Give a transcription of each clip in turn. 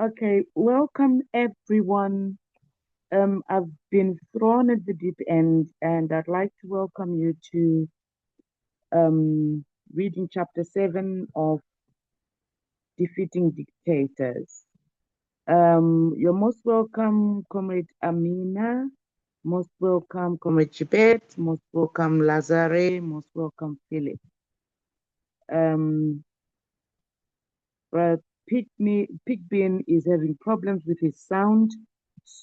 Okay, welcome everyone. I've been thrown at the deep end, and I'd like to welcome you to reading chapter 7 of Defeating Dictators. You're most welcome, Comrade Amina. Most welcome, Comrade Chibet. Most welcome, Lazare. Most welcome, Philip. Um, but Pigbean is having problems with his sound,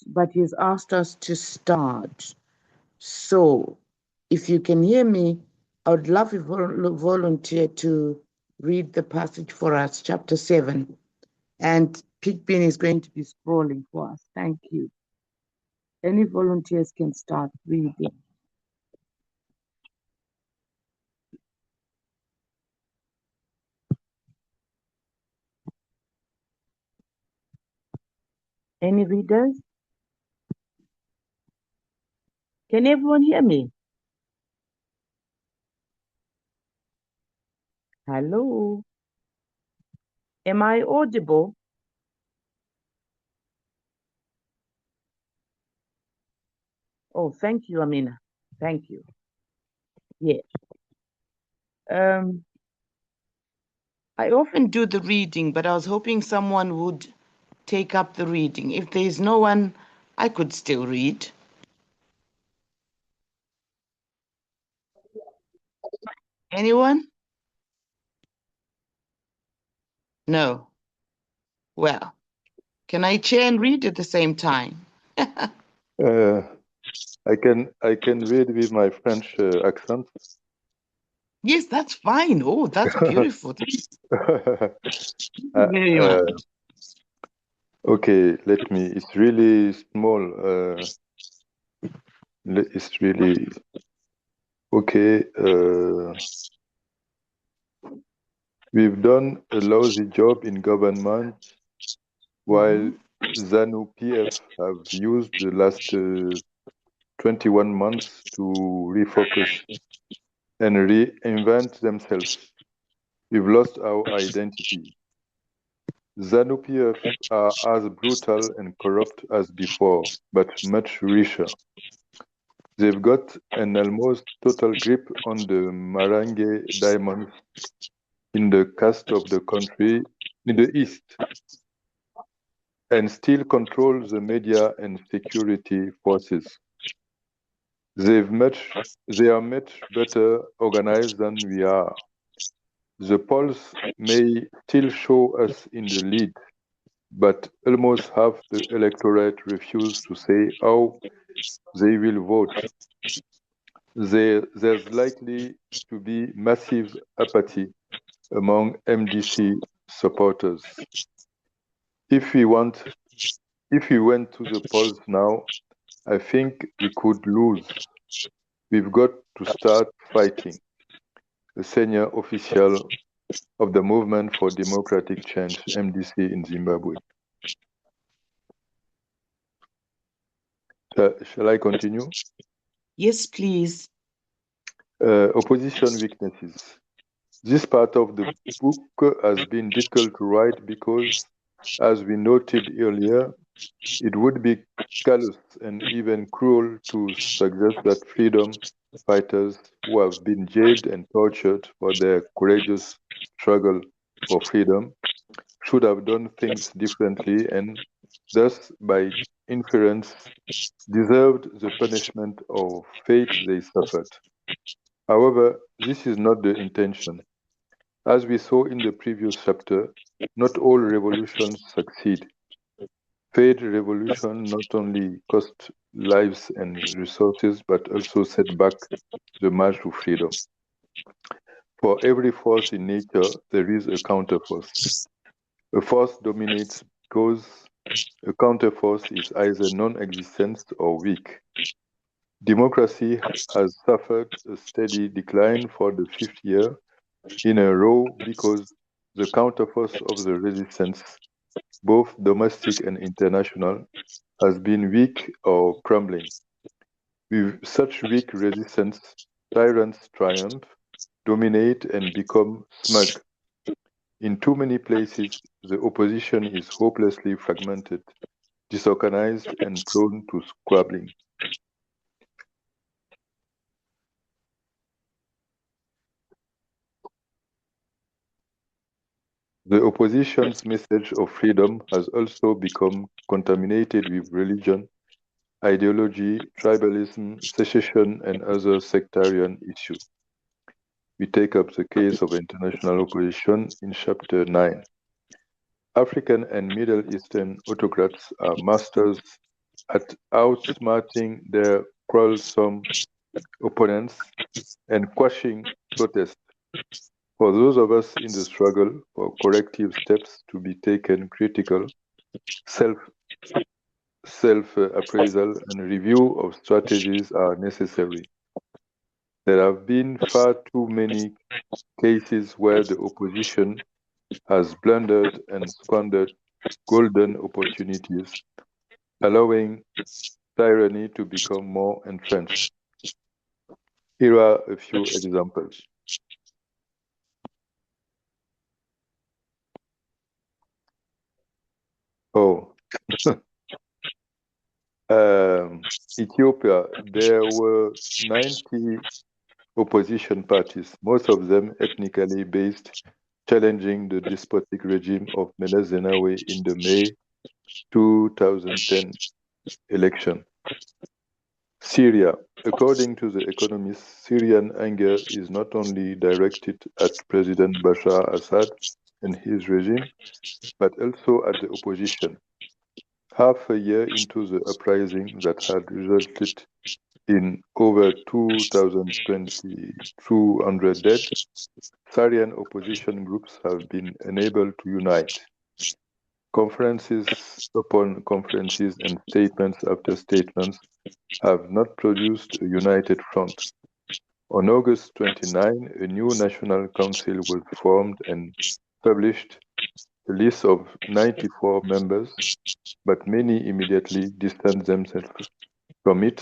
but he's asked us to start. So, if you can hear me, I would love a volunteer to read the passage for us, chapter 7. And Pigbean is going to be scrolling for us. Thank you. Any volunteers can start reading. Any readers? Can everyone hear me? Hello? Am I audible? Oh, thank you, Amina. Thank you. Yeah. I often do the reading, but I was hoping someone would take up the reading. If there is no one, I could still read. Anyone? No. Well, can I chair and read at the same time? Uh, I can read with my French accent. Yes, that's fine. Oh, that's beautiful. Uh, Very uh, much. okay, let me. It's really small. It's really okay. We've done a lousy job in government, while ZANU-PF have used the last 21 months to refocus and reinvent themselves. We've lost our identity. ZANU-PF are as brutal and corrupt as before, but much richer. They've got an almost total grip on the Marange diamonds in the cast of the country in the east, and still control the media and security forces. They are much better organized than we are. The polls may still show us in the lead, but almost half the electorate refuse to say how they will vote. There's likely to be massive apathy among MDC supporters. If we went to the polls now, I think we could lose. We've got to start fighting. A senior official of the Movement for Democratic Change, MDC in Zimbabwe. Shall I continue? Yes, please. Opposition weaknesses. This part of the book has been difficult to write because, as we noted earlier, it would be callous and even cruel to suggest that freedom fighters who have been jailed and tortured for their courageous struggle for freedom should have done things differently and thus, by inference, deserved the punishment or fate they suffered. However, this is not the intention. As we saw in the previous chapter, not all revolutions succeed. Failed revolution not only cost lives and resources, but also set back the march to freedom. For every force in nature, there is a counterforce. A force dominates because a counterforce is either non-existent or weak. Democracy has suffered a steady decline for the fifth year in a row because the counterforce of the resistance, both domestic and international, has been weak or crumbling. With such weak resistance, tyrants triumph, dominate, and become smug. In too many places, the opposition is hopelessly fragmented, disorganized, and prone to squabbling. The opposition's message of freedom has also become contaminated with religion, ideology, tribalism, secession, and other sectarian issues. We take up the case of international opposition in Chapter 9. African and Middle Eastern autocrats are masters at outsmarting their quarrelsome opponents and quashing protest. For those of us in the struggle for corrective steps to be taken, critical self appraisal and review of strategies are necessary. There have been far too many cases where the opposition has blundered and squandered golden opportunities, allowing tyranny to become more entrenched. Here are a few examples. Oh, Ethiopia, there were 90 opposition parties, most of them ethnically based, challenging the despotic regime of Meles Zenawi in the May 2010 election. Syria. According to The Economist, Syrian anger is not only directed at President Bashar Assad and his regime, but also at the opposition. Half a year into the uprising that had resulted in over 2,200 dead, Syrian opposition groups have been unable to unite. Conferences upon conferences and statements after statements have not produced a united front. On August 29, a new National Council was formed and published a list of 94 members, but many immediately distanced themselves from it.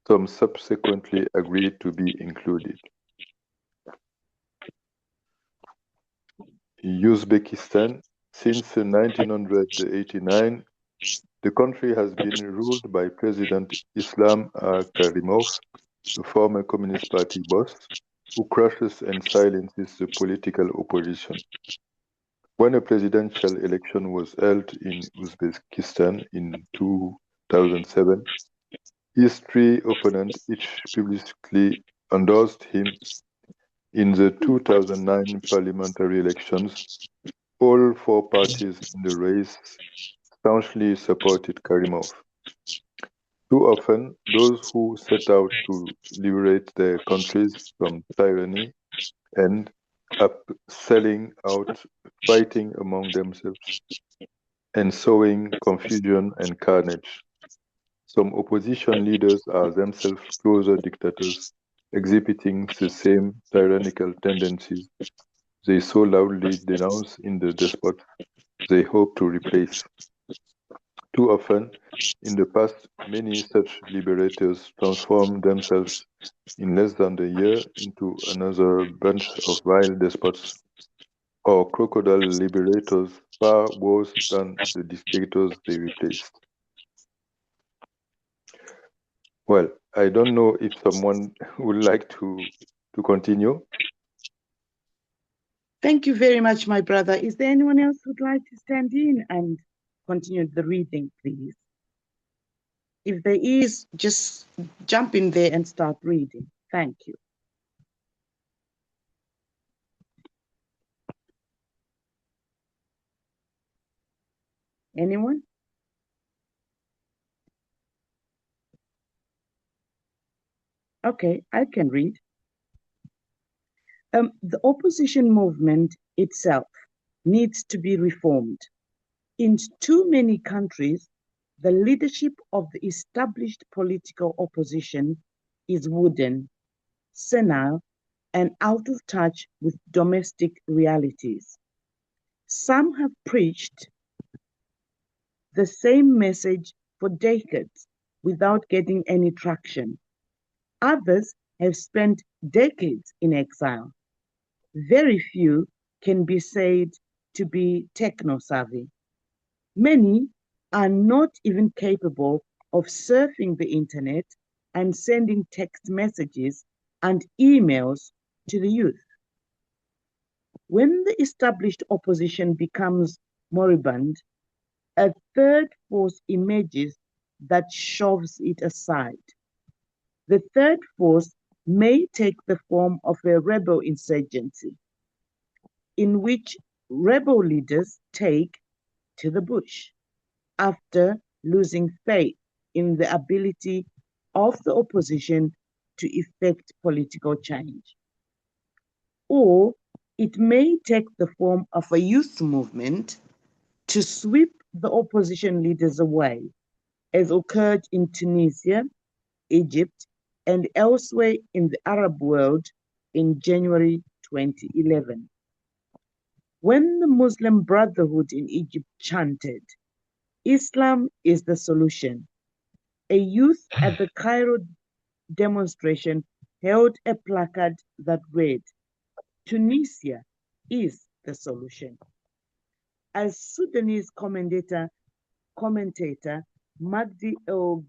Some subsequently agreed to be included. Uzbekistan. Since 1989, the country has been ruled by President Islam Karimov, a former Communist Party boss, who crushes and silences the political opposition. When a presidential election was held in Uzbekistan in 2007, his three opponents each publicly endorsed him. In the 2009 parliamentary elections, all four parties in the race staunchly supported Karimov. Too often, those who set out to liberate their countries from tyranny end up selling out, fighting among themselves, and sowing confusion and carnage. Some opposition leaders are themselves closer dictators, exhibiting the same tyrannical tendencies they so loudly denounce in the despots they hope to replace. Too often, in the past, many such liberators transformed themselves in less than a year into another bunch of vile despots or crocodile liberators far worse than the dictators they replaced. Well, I don't know if someone would like to continue. Thank you very much, my brother. Is there anyone else who'd like to stand in and continue the reading, please? If there is, just jump in there and start reading. Thank you. Anyone? Okay, I can read. The opposition movement itself needs to be reformed. In too many countries, the leadership of the established political opposition is wooden, senile, and out of touch with domestic realities. Some have preached the same message for decades without getting any traction. Others have spent decades in exile. Very few can be said to be techno savvy. Many are not even capable of surfing the internet and sending text messages and emails to the youth. When the established opposition becomes moribund, a third force emerges that shoves it aside. The third force may take the form of a rebel insurgency, in which rebel leaders take to the bush after losing faith in the ability of the opposition to effect political change. Or it may take the form of a youth movement to sweep the opposition leaders away, as occurred in Tunisia, Egypt, and elsewhere in the Arab world in January 2011. When the Muslim Brotherhood in Egypt chanted, Islam is the solution, a youth at the Cairo demonstration held a placard that read, Tunisia is the solution. As Sudanese commentator Magdi El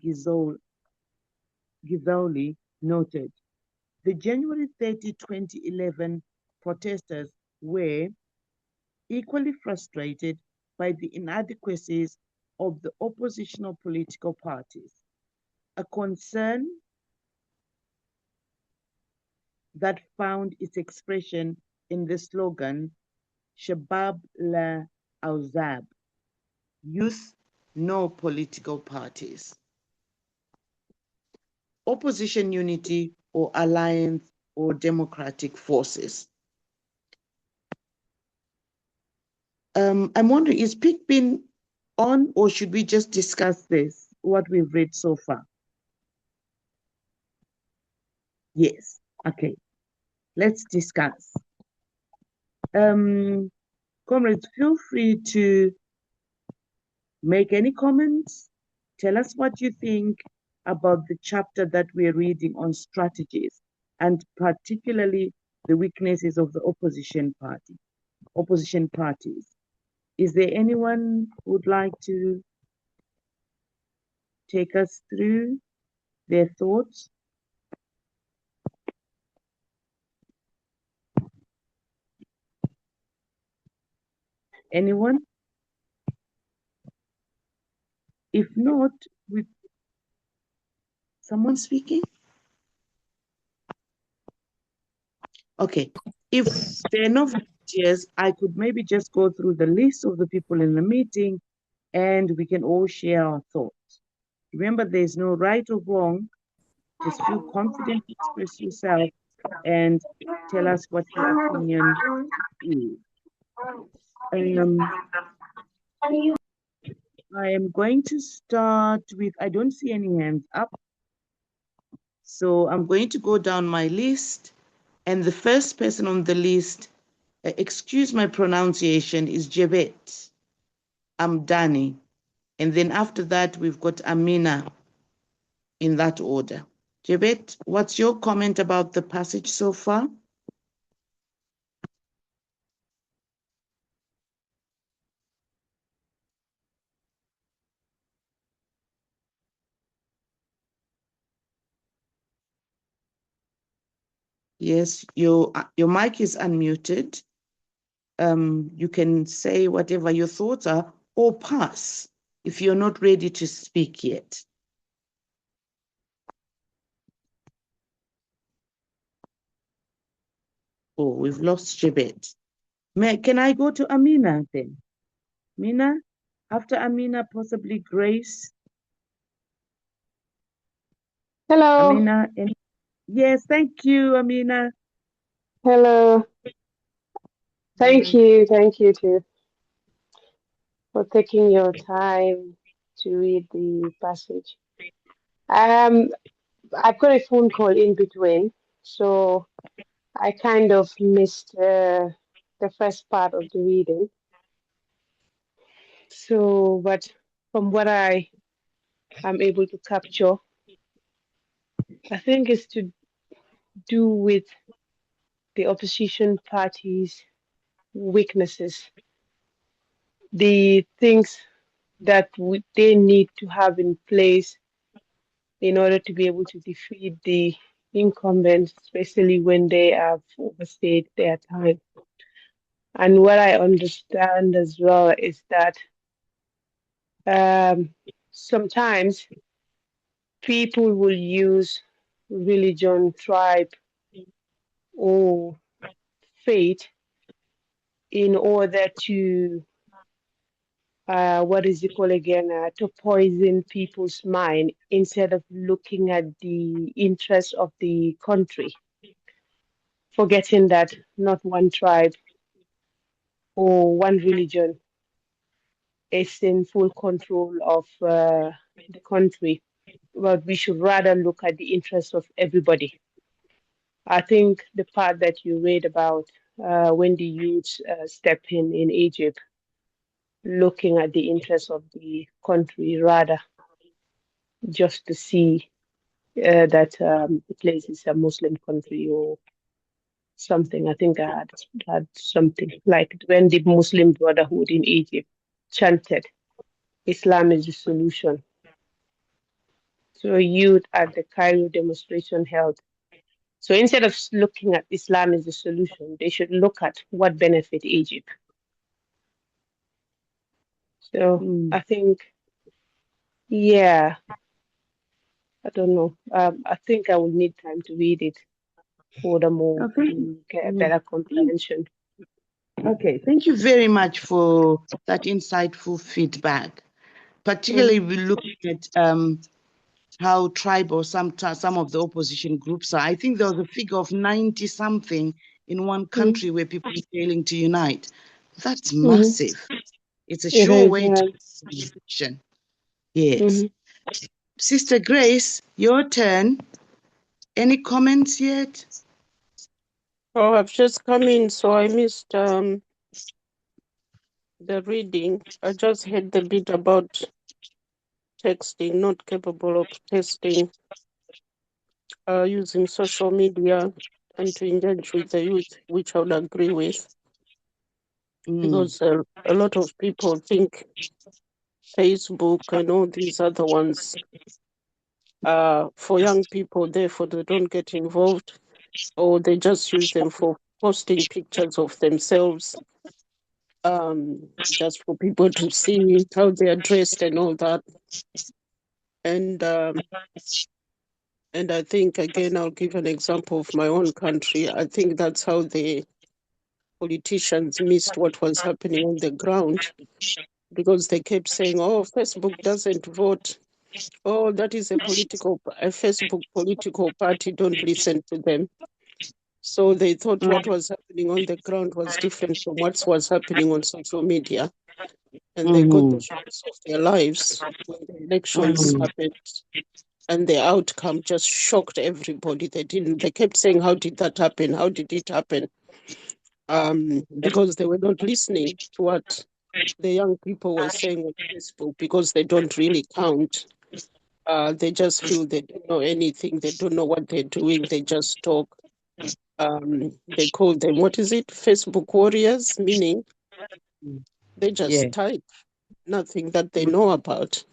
Ghizaoli noted, the January 30, 2011 protesters were equally frustrated by the inadequacies of the oppositional political parties, a concern that found its expression in the slogan Shabab la Awzab, youth, no political parties. Opposition unity or alliance or democratic forces. I'm wondering, is PIC been on, or should we just discuss this, what we've read so far? Yes, okay, let's discuss. Comrades, feel free to make any comments. Tell us what you think about the chapter that we're reading on strategies, and particularly the weaknesses of the opposition parties. Is there anyone who would like to take us through their thoughts? Anyone? If not, with someone speaking? Okay. If there are no volunteers, I could maybe just go through the list of the people in the meeting and we can all share our thoughts. Remember, there's no right or wrong. Just feel confident, express yourself, and tell us what your opinion is. I am going to start with, I don't see any hands up. So I'm going to go down my list. And the first person on the list, excuse my pronunciation, is Jebet Amdani. And then after that, we've got Amina in that order. Jebet, what's your comment about the passage so far? Yes, your mic is unmuted. You can say whatever your thoughts are or pass if you're not ready to speak yet. Oh, we've lost Jebet. Can I go to Amina then? Amina? After Amina, possibly Grace. Hello. Amina? Yes, thank you, Amina. Hello. Thank you too for taking your time to read the passage. I've got a phone call in between, so I kind of missed the first part of the reading. So, but from what I am able to capture, I think it's to do with the opposition parties weaknesses, the things that they need to have in place in order to be able to defeat the incumbents, especially when they have overstayed their time. And what I understand as well is that um, sometimes people will use religion, tribe, or faith in order to what is it called again? To poison people's mind instead of looking at the interests of the country, forgetting that not one tribe or one religion is in full control of the country, but we should rather look at the interests of everybody. I think the part that you read about when the youths step in Egypt, looking at the interests of the country rather just to see that the place is a Muslim country or something. I think I had something like when the Muslim Brotherhood in Egypt chanted, Islam is the solution. So youth at the Cairo demonstration held. So instead of looking at Islam as the solution, they should look at what benefit Egypt. So I think, yeah, I don't know. I think I will need time to read it furthermore Okay. to get a better comprehension. Okay, thank you very much for that insightful feedback. Particularly, we look at how tribal some of the opposition groups are. I think there was a figure of 90 something in one Mm-hmm. country where people are failing to unite. That's Mm-hmm. massive. It's a It sure is. way to conversation. Yes. Mm-hmm. Sister Grace, your turn. Any comments yet? Oh, I've just come in, so I missed the reading. I just heard the bit about texting, not capable of testing, using social media and to engage with the youth, which I would agree with, because a lot of people think Facebook and all these other ones are for young people, therefore they don't get involved, or they just use them for posting pictures of themselves, just for people to see how they are dressed and all that. And I think, again, I'll give an example of my own country. I think that's how the politicians missed what was happening on the ground, because they kept saying, oh, Facebook doesn't vote. Oh, that is a Facebook political party. Don't listen to them. So they thought what was happening on the ground was different from what was happening on social media. And they got the shots of their lives when the elections happened. And the outcome just shocked everybody. They kept saying, how did that happen? How did it happen? Because they were not listening to what the young people were saying on Facebook, because they don't really count. They just feel they don't know anything. They don't know what they're doing. They just talk. They call them, what is it? Facebook warriors, meaning they just Yeah. type nothing that they know about.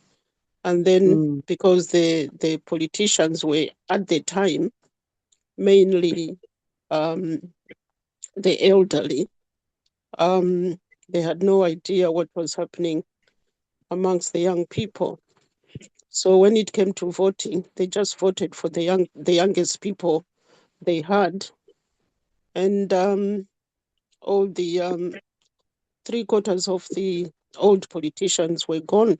And then because the politicians were at the time mainly the elderly, um, they had no idea what was happening amongst the young people. So when it came to voting, they just voted for the youngest people they had, and all the 3/4 of the old politicians were gone,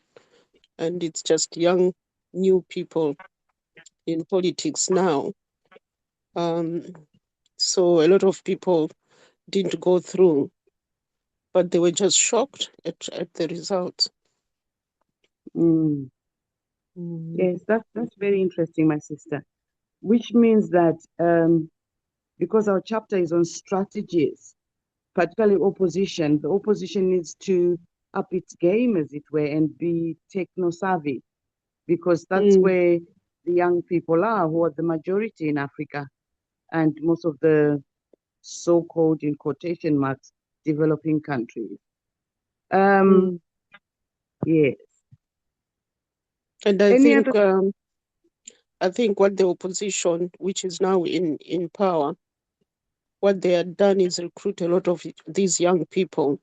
and it's just young, new people in politics now. Um, so a lot of people didn't go through, but they were just shocked at the result. Yes, that's very interesting, my sister. Which means that because our chapter is on strategies, particularly opposition, the opposition needs to up its game, as it were, and be techno savvy, because that's where the young people are, who are the majority in Africa, and most of the so-called, in quotation marks, developing countries. Mm. Yes. And Any other? I think what the opposition, which is now in power, what they had done is recruit a lot of these young people,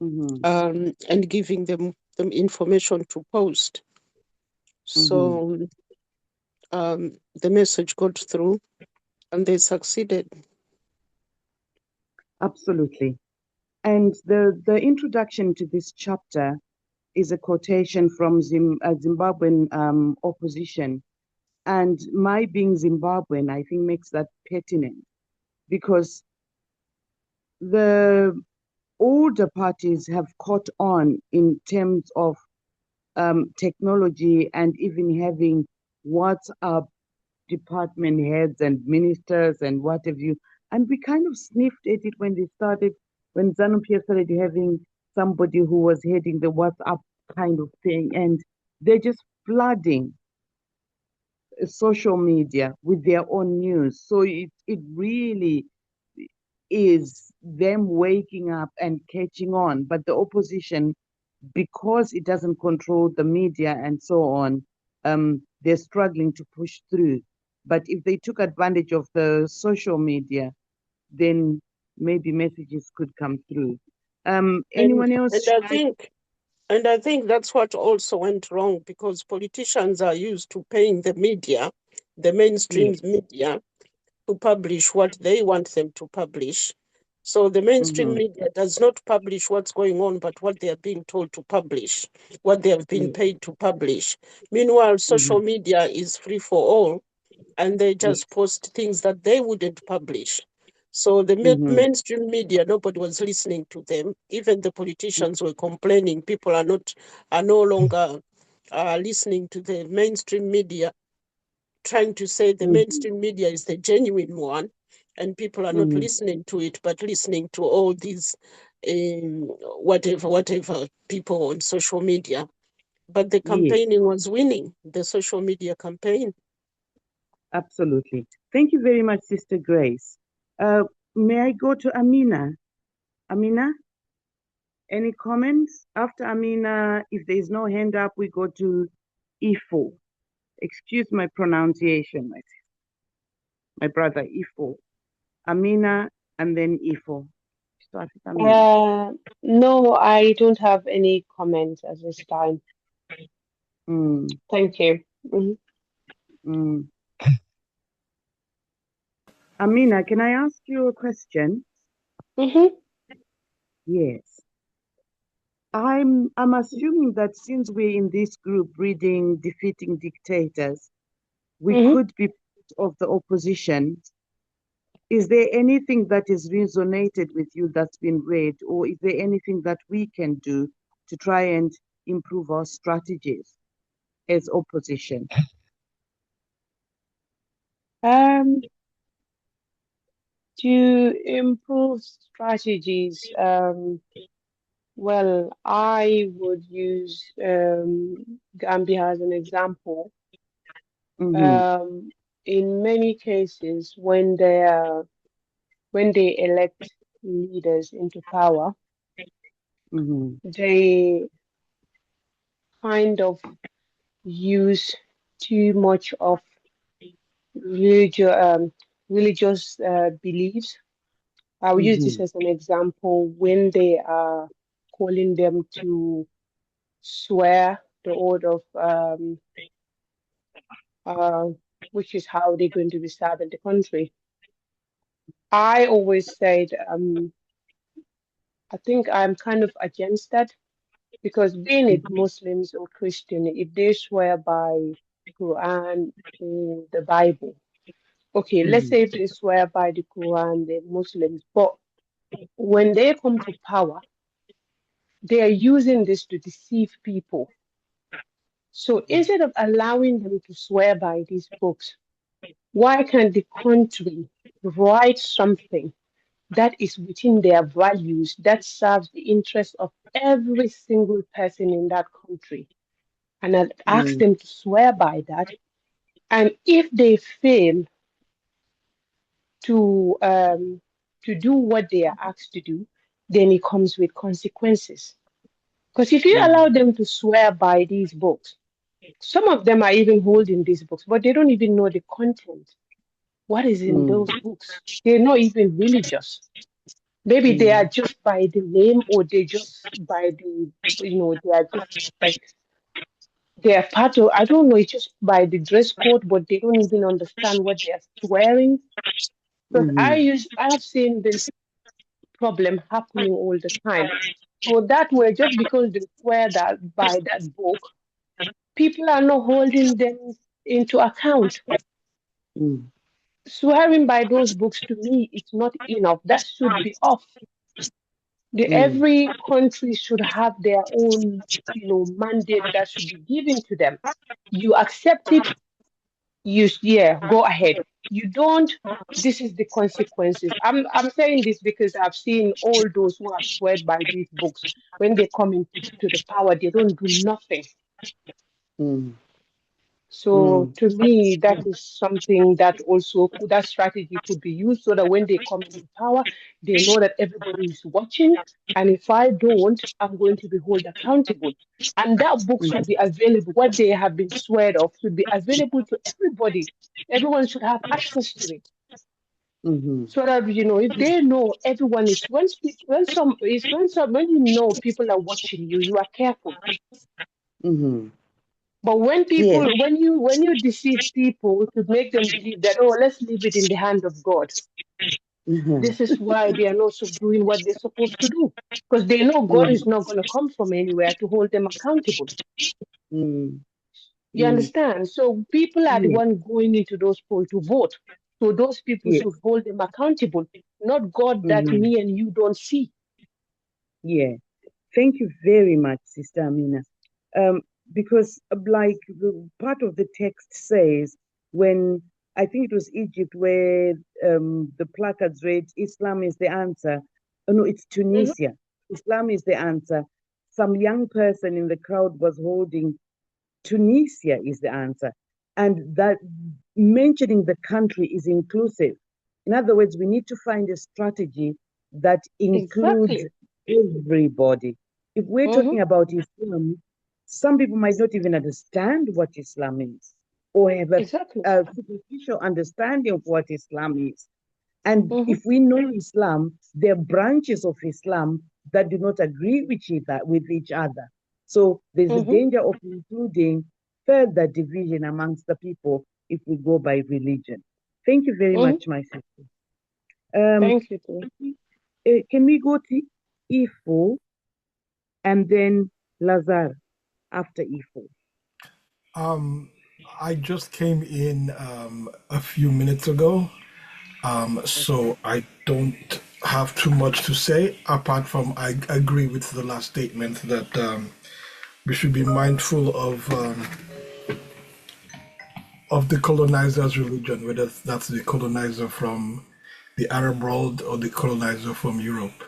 Mm-hmm, and giving them information to post. mm-hmm. So the message got through, and they succeeded. Absolutely. And the introduction to this chapter is a quotation from Zimbabwean opposition. And my being Zimbabwean, I think, makes that pertinent because the older parties have caught on in terms of technology and even having WhatsApp department heads and ministers and what have you. And we kind of sniffed at it when they started, when ZANU-PF started having somebody who was heading the WhatsApp kind of thing. And they're just flooding social media with their own news. So it really is them waking up and catching on. But the opposition, because it doesn't control the media and so on, they're struggling to push through. But if they took advantage of the social media, then maybe messages could come through. And Anyone else? and I think and I think that's what also went wrong, because politicians are used to paying the media, the Yeah. mainstream media, to publish what they want them to publish. So the mainstream Mm-hmm. media does not publish what's going on, but what they are being told to publish, what they have been Yeah. paid to publish. Meanwhile, Mm-hmm. social media is free for all, and they Yes. just post things that they wouldn't publish. So the Mm-hmm. mainstream media, nobody was listening to them. Even the politicians were complaining. People are no longer listening to the mainstream media, trying to say the Mm-hmm. mainstream media is the genuine one, and people are not Mm-hmm. listening to it, but listening to all these whatever people on social media. But the Yes. campaigning was winning, the social media campaign. Absolutely. Thank you very much, Sister Grace. Uh, may I go to Amina? Amina, any comments? After Amina, if there is no hand up, we go to Ifo. Excuse my pronunciation, my brother Ifo. Amina and then Ifo. Start with Amina. Uh, no, I don't have any comments at this time. Mm, Thank you. mm. Amina, can I ask you a question? Mm-hmm. Yes. I'm assuming that since we're in this group reading Defeating Dictators, we Mm-hmm. could be part of the opposition. Is there anything that has resonated with you that's been read, or is there anything that we can do to try and improve our strategies as opposition? Um, to improve strategies, well, I would use Gambia as an example. Mm-hmm, Um, in many cases, when they elect leaders into power, mm-hmm, they kind of use too much of religious religious beliefs. I'll use this mm-hmm, as an example when they are calling them to swear the oath of uh, which is how they're going to be serving the country. I always said I think I'm kind of against that because being it Muslims or Christian, if they swear by Quran or the Bible, okay, let's mm-hmm, say if they swear by the Quran, they're Muslims, but when they come to power, they are using this to deceive people. So instead of allowing them to swear by these books, why can't the country write something that is within their values that serves the interest of every single person in that country? And I'd ask mm-hmm, them to swear by that. And if they fail to um, to do what they are asked to do, then it comes with consequences. Because if you allow them to swear by these books, some of them are even holding these books, but they don't even know the content. What is in those books? They're not even religious. Maybe they are just by the name, or they just by the, they are just like, they are part of, I don't know, it's just by the dress code, but they don't even understand what they are swearing. Because I have seen this problem happening all the time. So that way, just because they swear that by that book, people are not holding them into account. Swearing by those books, to me, it's not enough. That should be off. Every country should have their own, mandate that should be given to them. You accept it, yeah, go ahead. You don't, this is the consequences. I'm saying this because I've seen all those who have sweared by these books. When they come into to the power, they don't do nothing. So to me, that is something that also that strategy could be used, so that when they come into power, they know that everybody is watching. And if I don't, I'm going to be held accountable. And that book should be available. What they have been sweared of should be available to everybody. Everyone should have access to it. So that, if they know everyone is, when you know people are watching you, you are careful. But when Yes. people, when you deceive people to make them believe that, oh, let's leave it in the hand of God, this is why they are not doing what they're supposed to do, because they know God is not going to come from anywhere to hold them accountable. You understand? So people are the Yes. one going into those polls to vote. So those people Yes. should hold them accountable, not God that me and you don't see. Yeah. Thank you very much, Sister Amina. Because like the part of the text says, when I think it was Egypt where the placards read, Islam is the answer. Oh, no, it's Mhm. Tunisia. Islam is the answer. Some young person in the crowd was holding Tunisia is the answer. And that mentioning the country is inclusive. In other words, we need to find a strategy that includes Exactly. everybody. If we're Hmm. talking about Islam, some people might not even understand what Islam is or have Exactly. a superficial understanding of what Islam is. And Hmm. if we know Islam, there are branches of Islam that do not agree with each other. So there's a Hmm. danger of including further division amongst the people if we go by religion. Thank you very Hmm. much, my sister. Um, Thank you too. can we go to Ifo and then Lazar after Ifo? I just came in a few minutes ago, so I don't have too much to say apart from I agree with the last statement that we should be mindful of the colonizer's religion, whether that's the colonizer from the Arab world or the colonizer from Europe,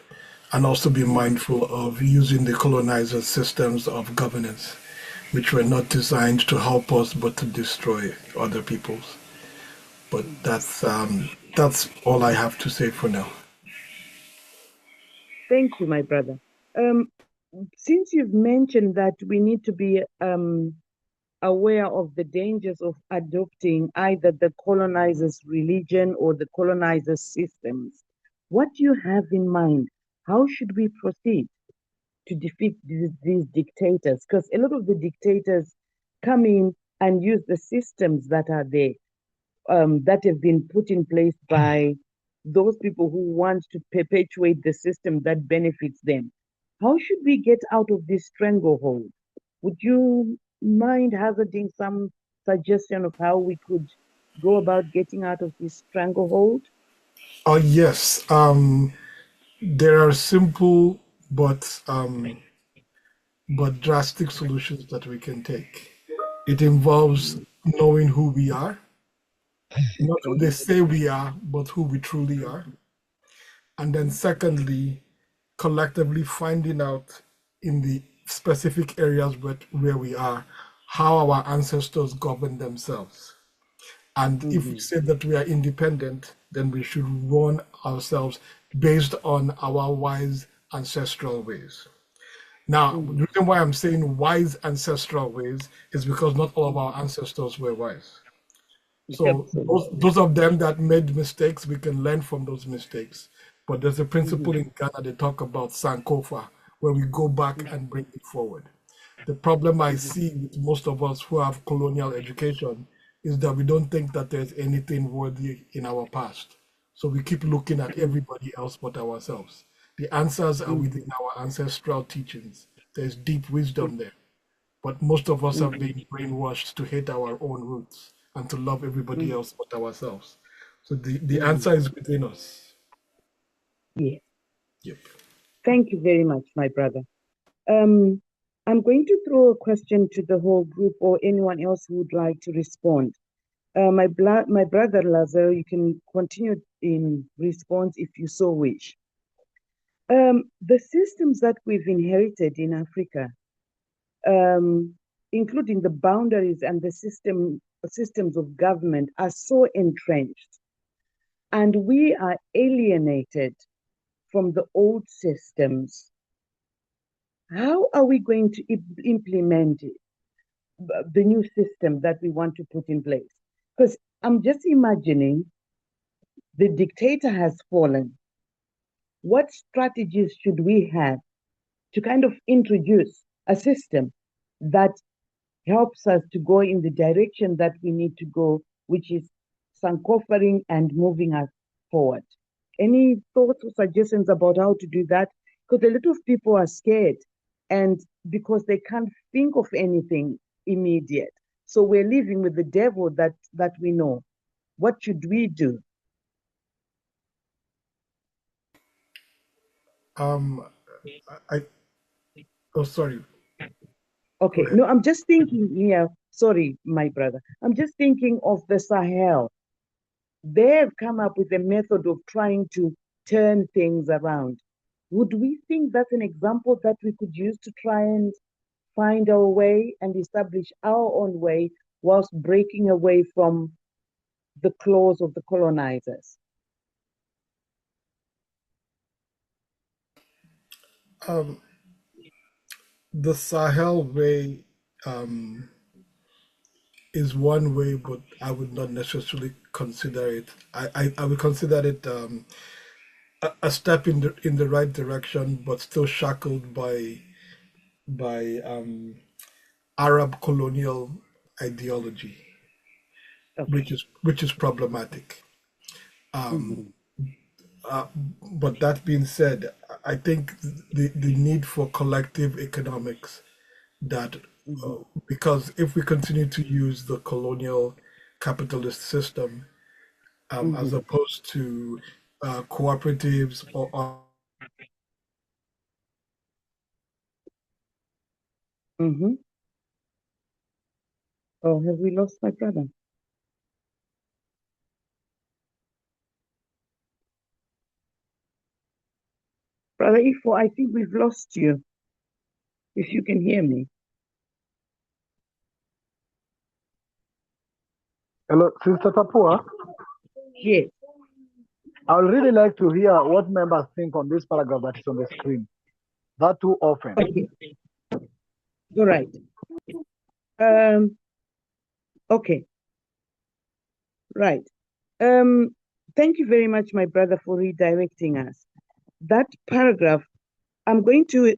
and also be mindful of using the colonizer's systems of governance, which were not designed to help us but to destroy other peoples. But that's all I have to say for now. Thank you, my brother. Um, since you've mentioned that we need to be aware of the dangers of adopting either the colonizer's religion or the colonizer's systems, what do you have in mind? How should we proceed to defeat these dictators? Because a lot of the dictators come in and use the systems that are there, that have been put in place by those people who want to perpetuate the system that benefits them. How should we get out of this stranglehold? Would you mind hazarding some suggestion of how we could go about getting out of this stranglehold? Oh yes, there are simple but drastic solutions that we can take. It involves knowing who we are, not who they say we are, but who we truly are. And then secondly, collectively finding out in the specific areas where we are how our ancestors govern themselves. And if we Mm-hmm. say that we are independent, then we should run ourselves based on our wise ancestral ways. Now, the reason why I'm saying wise ancestral ways is because not all of our ancestors were wise. So Absolutely. those of them that made mistakes, we can learn from those mistakes. But there's a principle in Ghana they talk about Sankofa, where we go back and bring it forward. The problem I see with most of us who have colonial education is that we don't think that there's anything worthy in our past. So we keep looking at everybody else but ourselves. The answers are within our ancestral teachings. There's deep wisdom there. But most of us have been brainwashed to hate our own roots and to love everybody else but ourselves. So the answer is within us. Yes. Yep. Thank you very much, my brother. Um, I'm going to throw a question to the whole group or anyone else who would like to respond. My brother Lazaro, you can continue in response if you so wish. The systems that we've inherited in Africa, um, including the boundaries and the systems of government, are so entrenched, and we are alienated from the old systems. How are we going to implement the new system that we want to put in place? Because I'm just imagining the dictator has fallen. What strategies should we have to kind of introduce a system that helps us to go in the direction that we need to go, which is sankofaring and moving us forward? Any thoughts or suggestions about how to do that? Because a lot of people are scared and because they can't think of anything immediate. So we're living with the devil that we know. What should we do? Um, I oh sorry, go Okay, ahead. no, I'm just thinking here. Sorry, my brother. I'm just thinking of the Sahel. They've come up with a method of trying to turn things around. Would we think that's an example that we could use to try and find our way and establish our own way whilst breaking away from the claws of the colonizers? Um, the Sahel way um, is one way, but I would not necessarily consider it. I would consider it a step in the right direction, but still shackled by Arab colonial ideology, Okay. which is problematic. Mm-hmm. Uh, but that being said, I think the need for collective economics that Mm-hmm. because if we continue to use the colonial capitalist system Mm-hmm. as opposed to cooperatives or Mm-hmm. Oh, have we lost my brother? Brother Ifo, I think we've lost you, if you can hear me. Hello, Sister Tapua. Yes. I would really like to hear what members think on this paragraph that is on the screen. That too often. Okay. All right. Um, okay. Right. Thank you very much, my brother, for redirecting us. That paragraph, I'm going to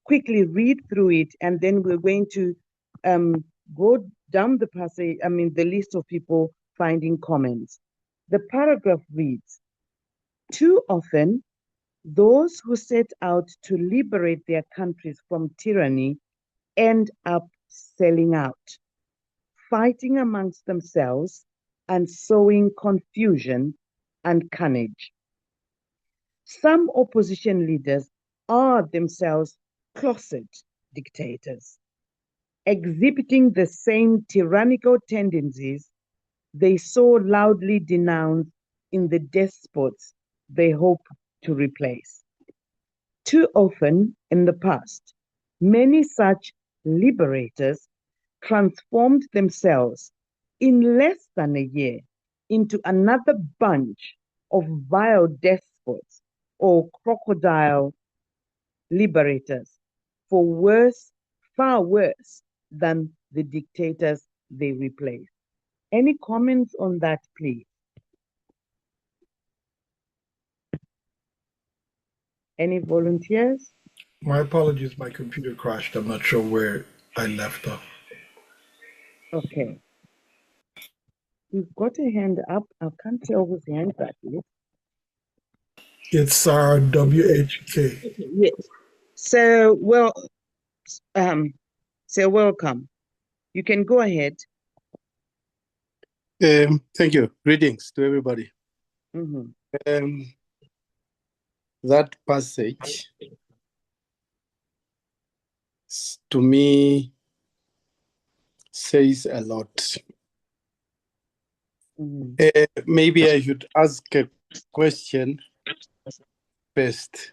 quickly read through it, and then we're going to um, go down the passage, the list of people finding comments. The paragraph reads, too often, those who set out to liberate their countries from tyranny end up selling out, fighting amongst themselves and sowing confusion and carnage. Some opposition leaders are themselves closet dictators, exhibiting the same tyrannical tendencies they so loudly denounce in the despots they hope to replace. Too often in the past, many such liberators transformed themselves in less than a year into another bunch of vile despots or crocodile liberators, for worse, far worse than the dictators they replace. Any comments on that, please? Any volunteers? My apologies, my computer crashed. I'm not sure where I left off. Okay. We've got a hand up. I can't tell whose hand that is. It's WHK. Yes. So, welcome. You can go ahead. Thank you. Greetings to everybody. Mm-hmm. That passage, to me, says a lot. Mm-hmm. Maybe I should ask a question first.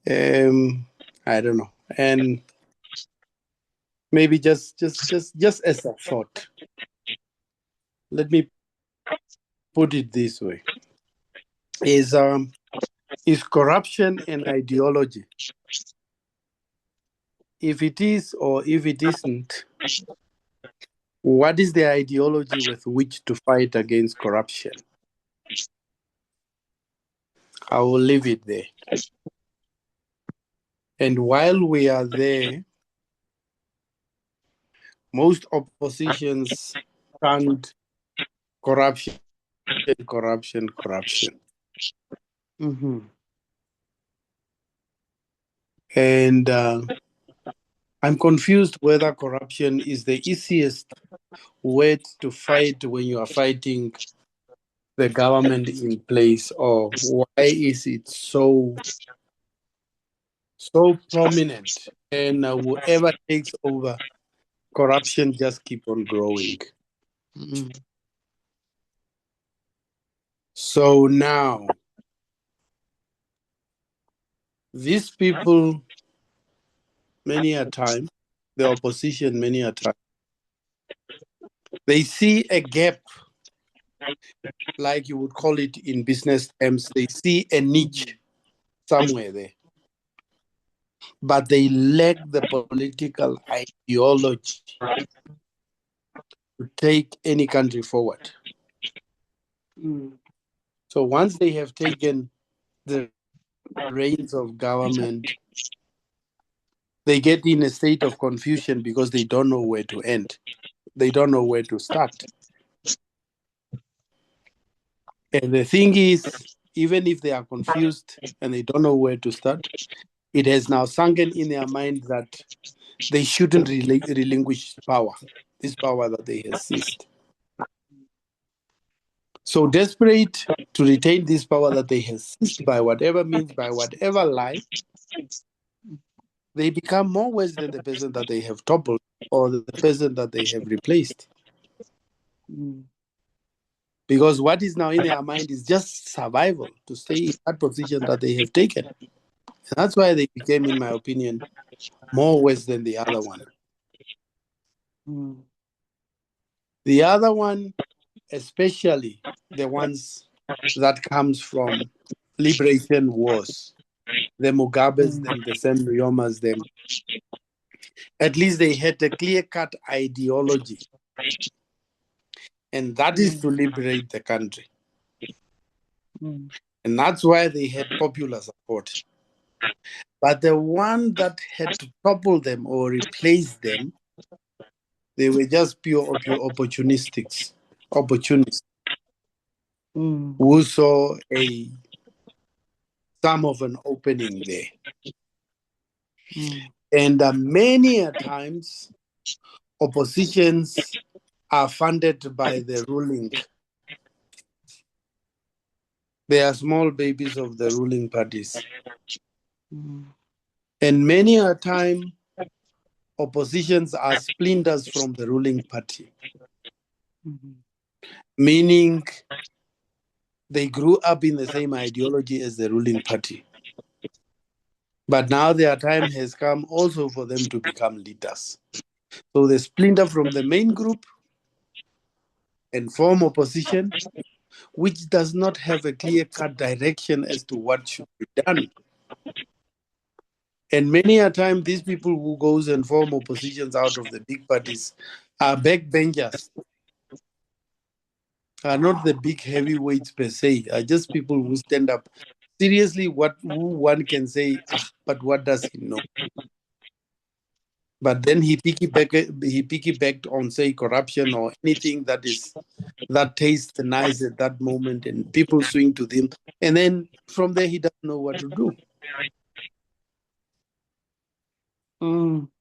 I don't know, and maybe just as a thought. Let me put it this way: is corruption an ideology? If it is or if it isn't, what is the ideology with which to fight against corruption? I will leave it there. And while we are there, most oppositions chant corruption, corruption, corruption. Mm-hmm. And I'm confused whether corruption is the easiest way to fight when you are fighting the government in place, or why is it so prominent? And whoever takes over, corruption just keep on growing. Mm-hmm. So now, these people, many a time, the opposition, many a time, they see a gap, like you would call it in business terms. They see a niche somewhere there, but they lack the political ideology to take any country forward. So once they have taken the reins of government, they get in a state of confusion because they don't know where to end. They don't know where to start. And the thing is, even if they are confused and they don't know where to start, it has now sunken in their mind that they shouldn't relinquish power, this power that they have seized. So desperate to retain this power that they have seized by whatever means, by whatever lie, they become more worse than the person that they have toppled or the person that they have replaced. Because what is now in their mind is just survival, to stay in that position that they have taken. And that's why they became, in my opinion, more worse than the other one. The other one, especially the ones that comes from liberation wars, the Mugabes, them, the Sam Nuyomas, them, at least they had a clear-cut ideology, and that is to liberate the country. And that's why they had popular support. But the one that had to topple them or replace them, they were just pure opportunists who saw some of an opening there. And many a times, oppositions are funded by the ruling. They are small babies of the ruling parties. And many a time, oppositions are splinters from the ruling party. Meaning they grew up in the same ideology as the ruling party. But now their time has come also for them to become leaders. So they splinter from the main group and form opposition, which does not have a clear-cut direction as to what should be done. And many a time, these people who goes and form oppositions out of the big parties are backbenchers, are not the big heavyweights per se, are just people who stand up. Seriously, who one can say, but what does he know? But then he piggybacked on, say, corruption or anything that tastes nice at that moment, and people swing to them, and then from there he doesn't know what to do.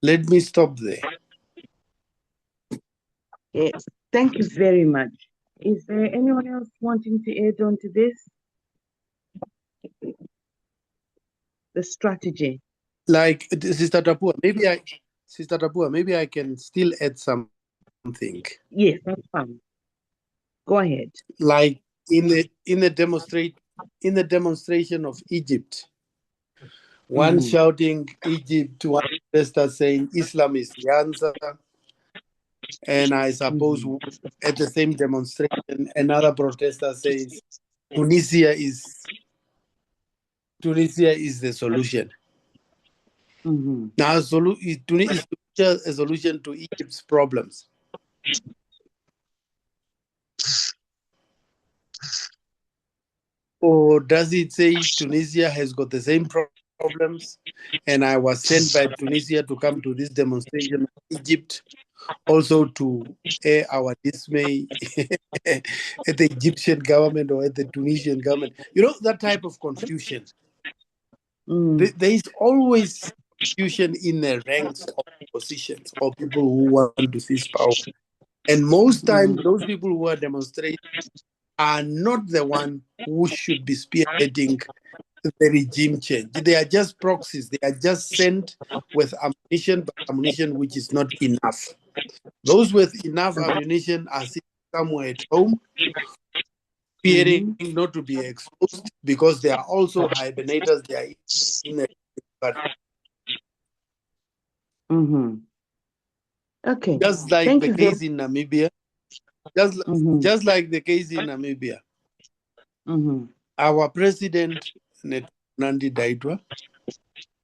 Let me stop there. Yes. Thank you very much. Is there anyone else wanting to add on to this? The strategy. Like Sister Tapua, maybe I can still add something. Yes, that's fine. Go ahead. Like in the demonstration of Egypt, one shouting Egypt, one protester saying Islam is the answer, and I suppose at the same demonstration, another protester says Tunisia is the solution. Now, is Tunisia a solution to Egypt's problems? Or does it say Tunisia has got the same problems, and I was sent by Tunisia to come to this demonstration of Egypt also to air our dismay at the Egyptian government or at the Tunisian government? You know, that type of confusion. There is always confusion in the ranks of oppositions or people who want to seize power. And most times, those people who are demonstrating are not the one who should be spearheading the regime change. They are just proxies. They are just sent with ammunition, but ammunition which is not enough. Those with enough ammunition are sitting somewhere at home, fearing not to be exposed because they are also hibernators. They are in a Okay. just like Thank the you very case in Namibia. Just like the case in Namibia. Our president, Nandi Daitwa,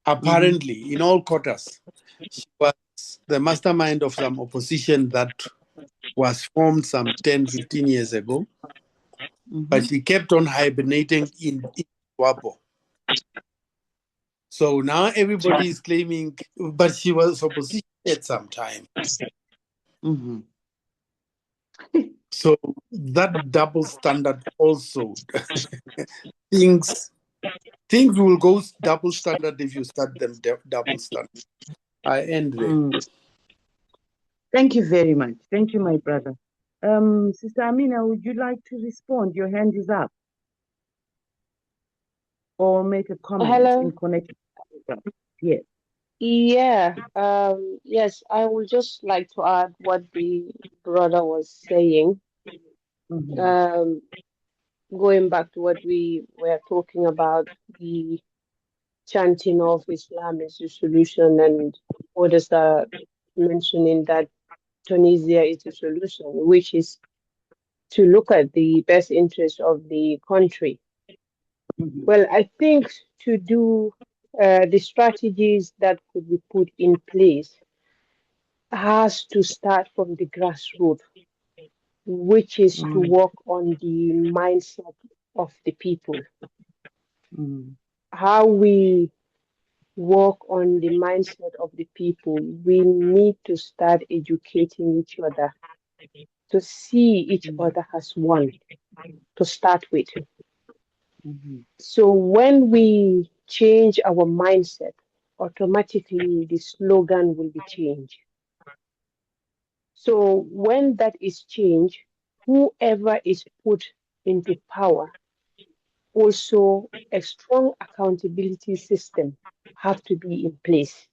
apparently in all quarters, she was the mastermind of some opposition that was formed some 10, 15 years ago. But she kept on hibernating in Wapo. So now everybody is claiming, but she was opposition at some time. So that double standard also things will go double standard if you start them double standard. I end there. Thank you very much. Thank you, my brother. Sister Amina, would you like to respond? Your hand is up. Or make a comment in Hello. connection with that. Yes. Yeah. Yes, I would just like to add what the brother was saying. Um, Going back to what we were talking about, the chanting of Islam is the solution, and others are mentioning that Tunisia is the solution, which is to look at the best interest of the country. Well, I think to do the strategies that could be put in place has to start from the grassroots, which is to work on the mindset of the people. How we work on the mindset of the people, we need to start educating each other to see each other as one to start with. So when we change our mindset, automatically the slogan will be changed. So when that is changed, whoever is put into power, also a strong accountability system have to be in place.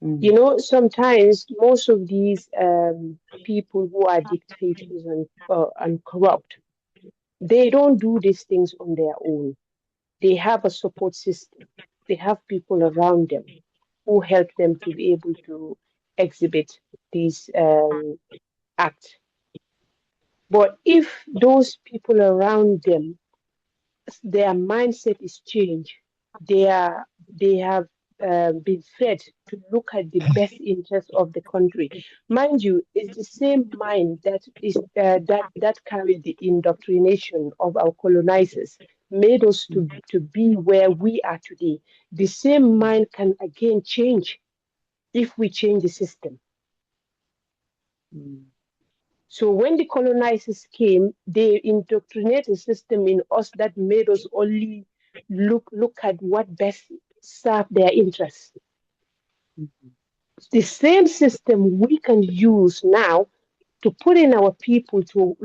You know, sometimes most of these people who are dictators and corrupt, they don't do these things on their own. They have a support system. They have people around them who help them to be able to exhibit these acts. But if those people around them, their mindset is changed, they have been fed to look at the best interest of the country. Mind you, it's the same mind that carried the indoctrination of our colonizers, made us to be where we are today. The same mind can again change if we change the system. So when the colonizers came, they indoctrinated a system in us that made us only look at what best serve their interests. The same system we can use now to put in our people to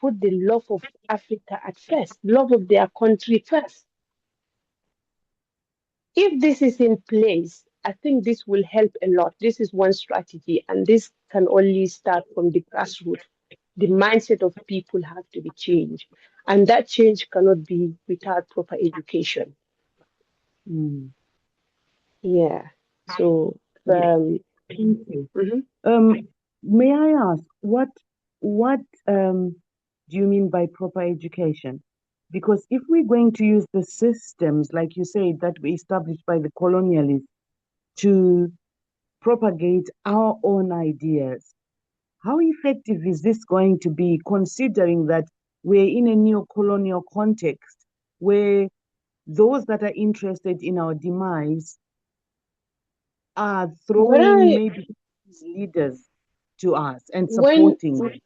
put the love of Africa at first, love of their country first. If this is in place, I think this will help a lot. This is one strategy, and this can only start from the grassroots. The mindset of people have to be changed, and that change cannot be without proper education. Yeah. So, Yeah. Thank you. mhm. May I ask what do you mean by proper education? Because if we're going to use the systems, like you say, that were established by the colonialists to propagate our own ideas, how effective is this going to be, considering that we're in a neo-colonial context where those that are interested in our demise are When throwing I maybe leaders to us and when supporting them?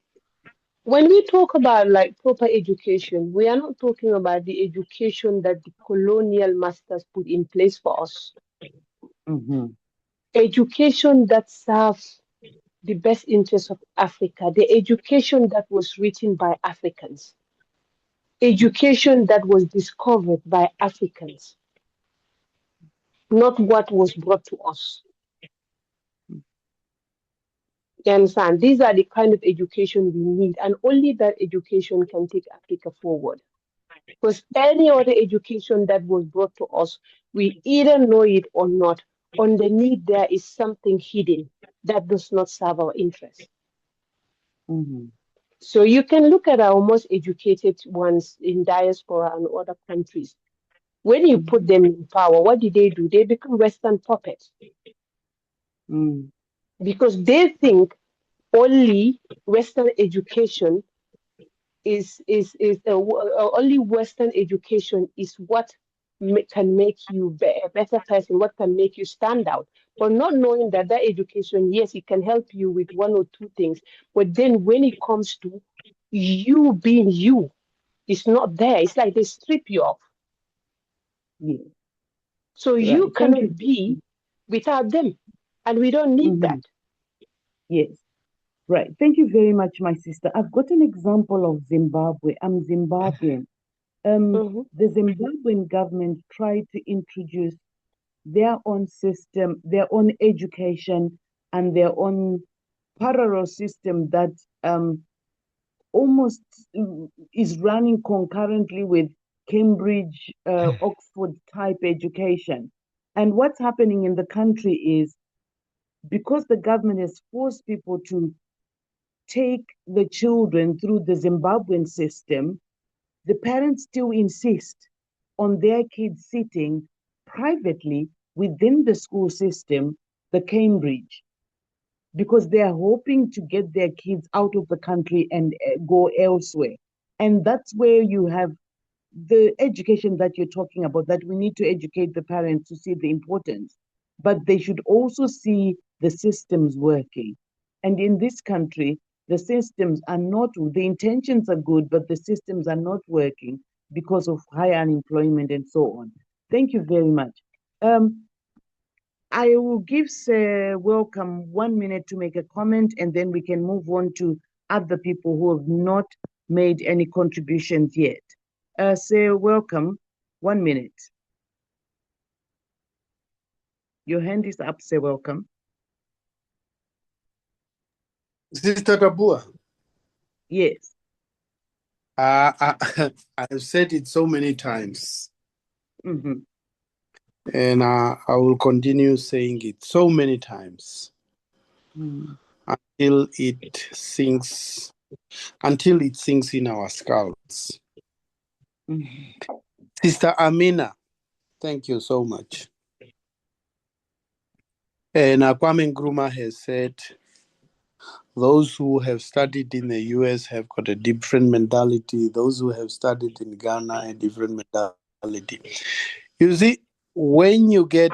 when we talk about like proper education, we are not talking about the education that the colonial masters put in place for us. Mm-hmm. Education that serves the best interests of Africa, the education that was written by Africans, education that was discovered by Africans, not what was brought to us. You understand? These are the kind of education we need, and only that education can take Africa forward. Because any other education that was brought to us, we either know it or not. Underneath there is something hidden that does not serve our interests. Mm-hmm. So you can look at our most educated ones in diaspora and other countries. When you put them in power, what do? They become Western puppets Mm-hmm. because they think only Western education only Western education is what can make you a better person, what can make you stand out. But not knowing that that education, yes, it can help you with one or two things, but then when it comes to you being you, it's not there. It's like they strip you off. Yeah. So you Right. Thank you. cannot be without them. And we don't need Mm-hmm. that. Yes. Right. Thank you very much, my sister. I've got an example of Zimbabwe. I'm Zimbabwean. Hmm. The Zimbabwean government tried to introduce their own system, their own education, and their own parallel system that almost is running concurrently with Cambridge, Oxford type education. And what's happening in the country is because the government has forced people to take the children through the Zimbabwean system, the parents still insist on their kids sitting privately within the school system, the Cambridge, because they are hoping to get their kids out of the country and go elsewhere. And that's where you have the education that you're talking about, that we need to educate the parents to see the importance, but they should also see the systems working. And in this country, the systems are not, the intentions are good, but the systems are not working because of high unemployment and so on. Thank you very much. I will give Sir Welcome 1 minute to make a comment, and then we can move on to other people who have not made any contributions yet. Sir Welcome, 1 minute. Your hand is up, Sir Welcome. Sister Tabua, Yes. I've said it so many times, Mm-hmm. and I will continue saying it so many times Mm-hmm. until it sinks in our skulls. Mm-hmm. Sister Amina, Thank you so much. And Kwame Nkrumah has said those who have studied in the US have got a different mentality. Those who have studied in Ghana, a different mentality. You see, when you get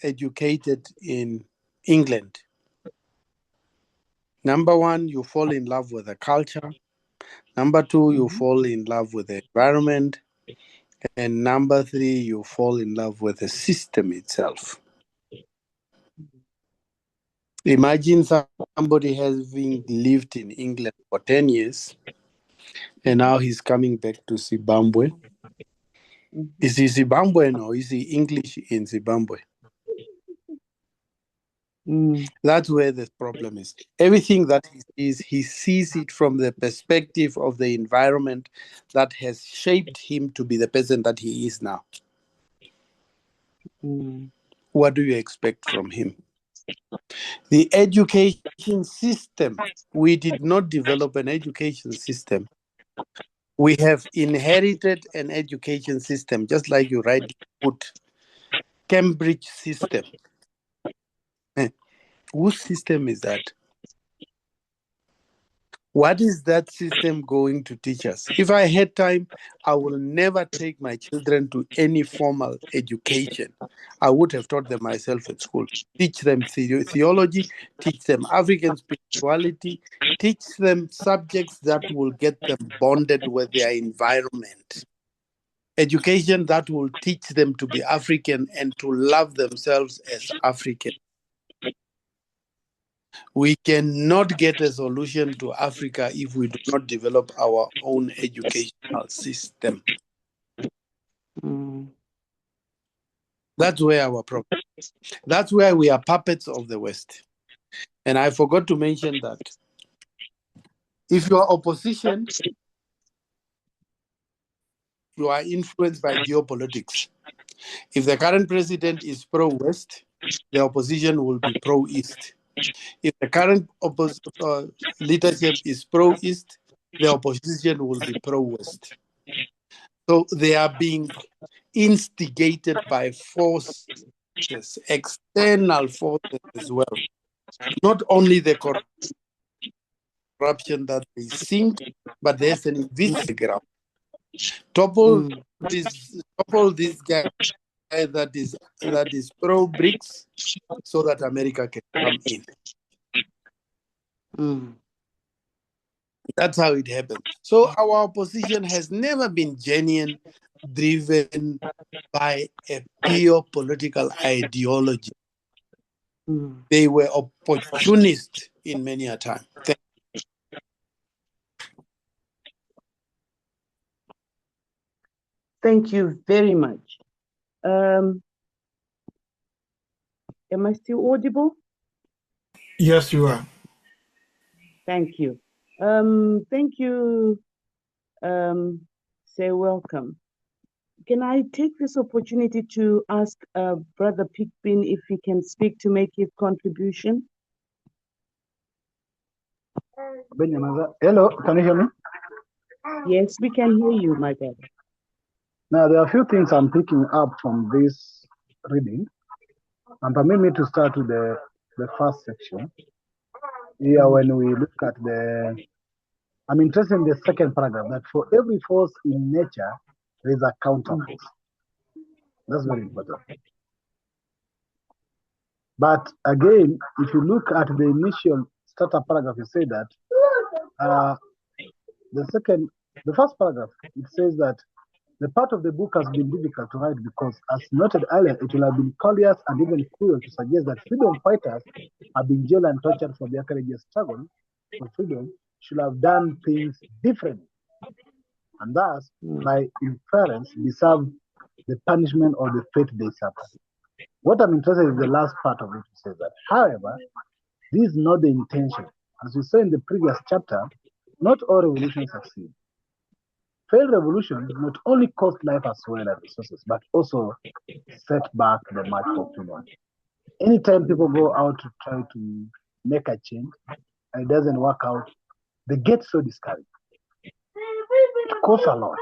educated in England, number one, you fall in love with the culture. Number two, you fall in love with the environment. And number three, you fall in love with the system itself. Imagine somebody having lived in England for 10 years and now he's coming back to Zimbabwe. Is he Zimbabwean or is he English in Zimbabwe? That's where the problem is. Everything that he sees it from the perspective of the environment that has shaped him to be the person that he is now. What do you expect from him? The education system, we did not develop an education system. We have inherited an education system, just like you rightly put, Cambridge system. Whose system is that? What is that system going to teach us? If I had time, I will never take my children to any formal education. I would have taught them myself at school. Teach them theology, teach them African spirituality, teach them subjects that will get them bonded with their environment. Education that will teach them to be African and to love themselves as African. We cannot get a solution to Africa if we do not develop our own educational system. That's where our problem. That's where we are puppets of the West. And I forgot to mention that if you are opposition, you are influenced by geopolitics. If the current president is pro-West, the opposition will be pro-East. If the current leadership is pro-East, the opposition will be pro-West. So they are being instigated by forces, external forces as well. Not only the corruption that they sink, but there's an invisible ground. Topple this guy that is pro-BRICS so that America can come in. That's how it happened. So our opposition has never been genuine, driven by a pure political ideology. They were opportunists in many a time. Thank you very much. Am I still audible? Yes, you are. Thank you. Thank you. Say welcome. Can I take this opportunity to ask Brother Pigbin if he can speak to make his contribution? Hello, can you hear me? Yes, we can hear you, my brother. Now, there are a few things I'm picking up from this reading. And permit me to start with the first section. Here, when we look at I'm interested in the second paragraph, that for every force in nature, there is a counterforce. That's very important. But again, if you look at the initial starter paragraph, you say that the first paragraph, it says that the part of the book has been difficult to write because, as noted earlier, it will have been curious and even cruel to suggest that freedom fighters have been jailed and tortured for their courageous struggle for freedom should have done things differently, and thus, by inference, deserve the punishment or the fate they suffered. What I'm interested in is the last part of it, which says that, however, this is not the intention. As we saw in the previous chapter, not all revolutions succeed. Failed revolutions not only cost life as well as resources, but also set back the march for freedom. Anytime people go out to try to make a change and it doesn't work out, they get so discouraged. It costs a lot.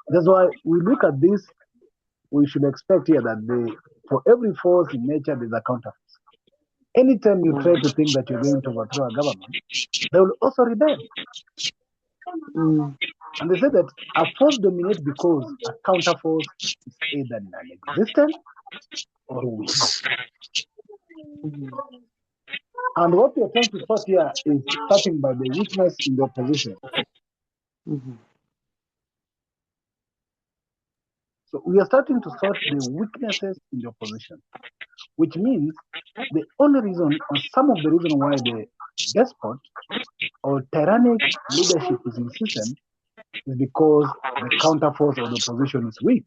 That's why we look at this we should expect here that for every force in nature, there's a counterforce. Anytime you try to think that you're going to overthrow a government, they will also rebel. And they say that a force dominates because a counterforce is either non-existent or weak. And what we are trying to sort here is starting by the weakness in the opposition. So we are starting to sort the weaknesses in the opposition, which means the only reason or some of the reason why the despot or tyrannic leadership is insistent is because the counterforce of the opposition is weak.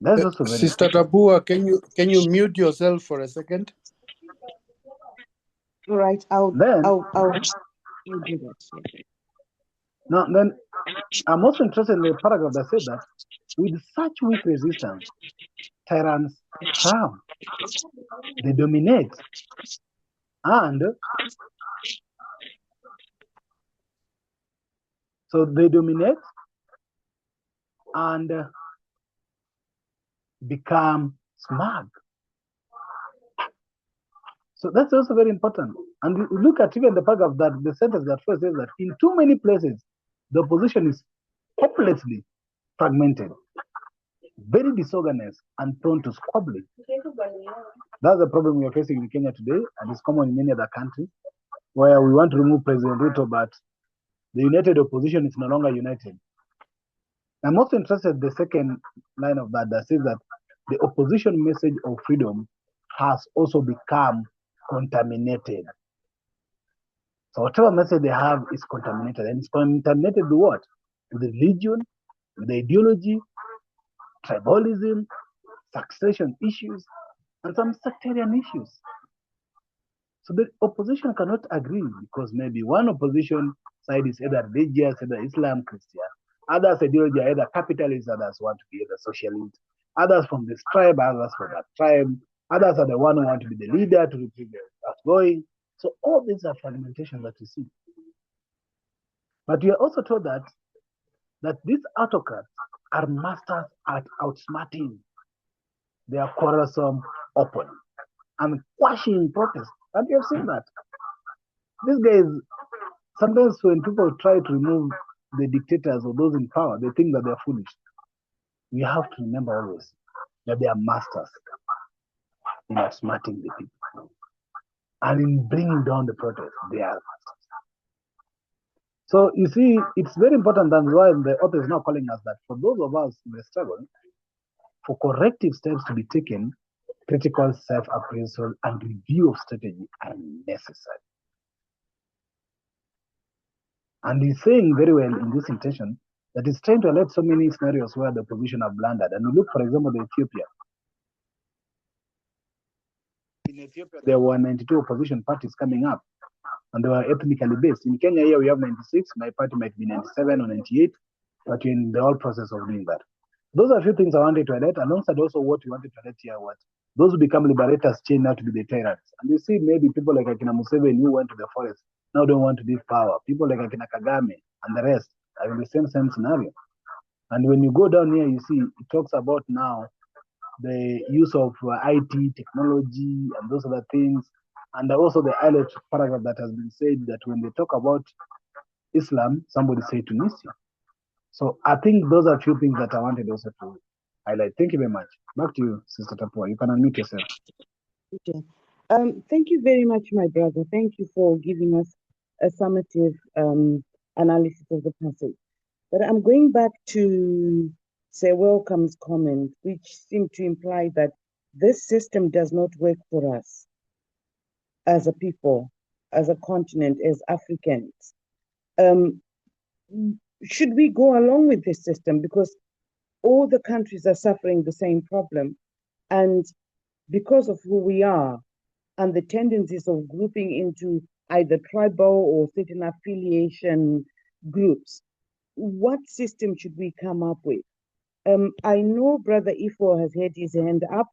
That's also very Sister Tabua, can you mute yourself for a second? All right, I'll do that. Now, then, I'm also interested in the paragraph that said that with such weak resistance, tyrants frown, they dominate, and so they dominate and become smug. So that's also very important. And you look at even the paragraph that the sentence that first says that in too many places, the opposition is hopelessly fragmented, very disorganized, and prone to squabbling. That's the problem we are facing in Kenya today, and it's common in many other countries, where we want to remove President Ruto, but the united opposition is no longer united. I'm also interested in the second line of that says that the opposition message of freedom has also become contaminated. So whatever message they have is contaminated, and it's contaminated with what? With religion, with ideology, tribalism, succession issues, and some sectarian issues. So the opposition cannot agree because maybe one opposition side is either religious, either Islam, Christian. Others ideology are either capitalists, others want to be either socialist. Others from this tribe, others from that tribe. Others are the one who want to be the leader to retrieve the outgoing. So all these are fragmentation that we see. But we are also told that these autocrats are masters at outsmarting their quarrelsome opponents and quashing protests. And you have seen that. These guys, sometimes when people try to remove the dictators or those in power, they think that they're foolish. We have to remember always that they are masters in outsmarting the people. And in bringing down the protest, they are masters. So you see, it's very important. That's why the author is now calling us that for those of us in the struggle, for corrective steps to be taken, critical self-appraisal and review of strategy are necessary. And he's saying very well in this intention that he's trying to alert so many scenarios where the opposition have blundered. And we look, for example, at Ethiopia. In Ethiopia, there were 92 opposition parties coming up, and they were ethnically based. In Kenya, here we have 96. My party might be 97 or 98, but we're in the whole process of doing that. Those are a few things I wanted to alert, alongside also what we wanted to alert here was those who become liberators change now to be the tyrants. And you see maybe people like Akina Museveni who went to the forest now don't want to leave power. People like Akina Kagame and the rest are in the same scenario. And when you go down here, you see it talks about now the use of IT, technology, and those other things. And also the highlight paragraph that has been said that when they talk about Islam, somebody say Tunisia. So I think those are a few things that I wanted also to highlight. Thank you very much. Back to you, Sister Tapua. You can unmute yourself. Okay. Thank you very much, my brother. Thank you for giving us a summative analysis of the passage. But I'm going back to Sir Welcome's comment, which seemed to imply that this system does not work for us as a people, as a continent, as Africans. Should we go along with this system? Because all the countries are suffering the same problem. And because of who we are and the tendencies of grouping into either tribal or certain affiliation groups, what system should we come up with? I know Brother Ifo has had his hand up.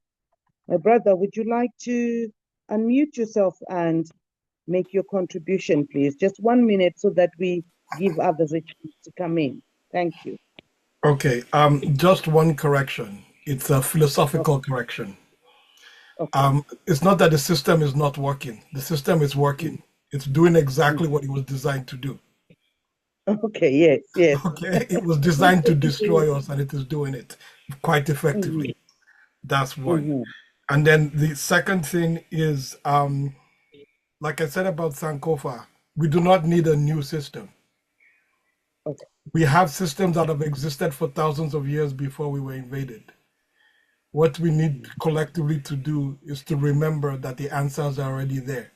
My brother, would you like to unmute yourself and make your contribution, please? Just 1 minute so that we give others a chance to come in. Thank you. Okay, just one correction. It's a Okay. philosophical correction. Okay. It's not that the system is not working. The system is Mm, working. It's doing mm. exactly what it was designed to do. Okay. Yes. Yes. Okay, it was designed to destroy us, and it is doing it quite Mhm, effectively. That's one. mhm. And then the second thing is, like I said about Sankofa, we do not need a new system. Okay. We have systems that have existed for thousands of years before we were invaded. What we need Mm, collectively to do is to remember that the answers are already there.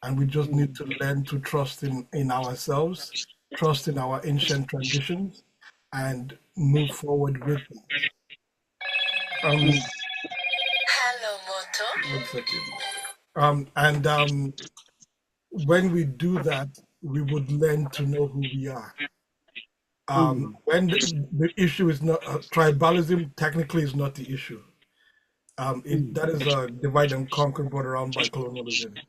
And we just need mm, to learn to trust in ourselves, trust in our ancient traditions, and move forward with it. mm. Um, one second. And when we do that, we would learn to know who we are. Mhm, When the issue is not tribalism, technically is not the issue. mm, That is a divide and conquer brought around by colonialism.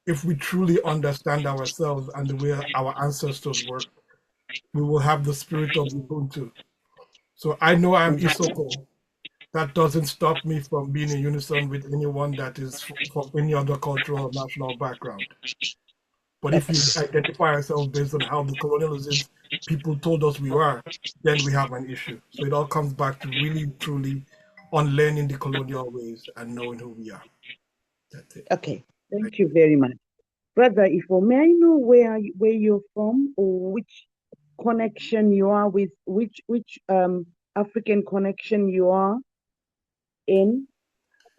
If we truly understand ourselves and the way our ancestors work, we will have the spirit of Ubuntu. So I know I'm mhm. Isoko. That doesn't stop me from being in unison with anyone that is from any other cultural or national background. But if Okay. we identify ourselves based on how the colonialists people told us we are, then we have an issue. So it all comes back to really, truly unlearning the colonial ways and knowing who we are. That's it. Okay. Thank Thank you. you very much, brother. Ifo, may I know where you're from, or which connection you are with, which African connection you are in?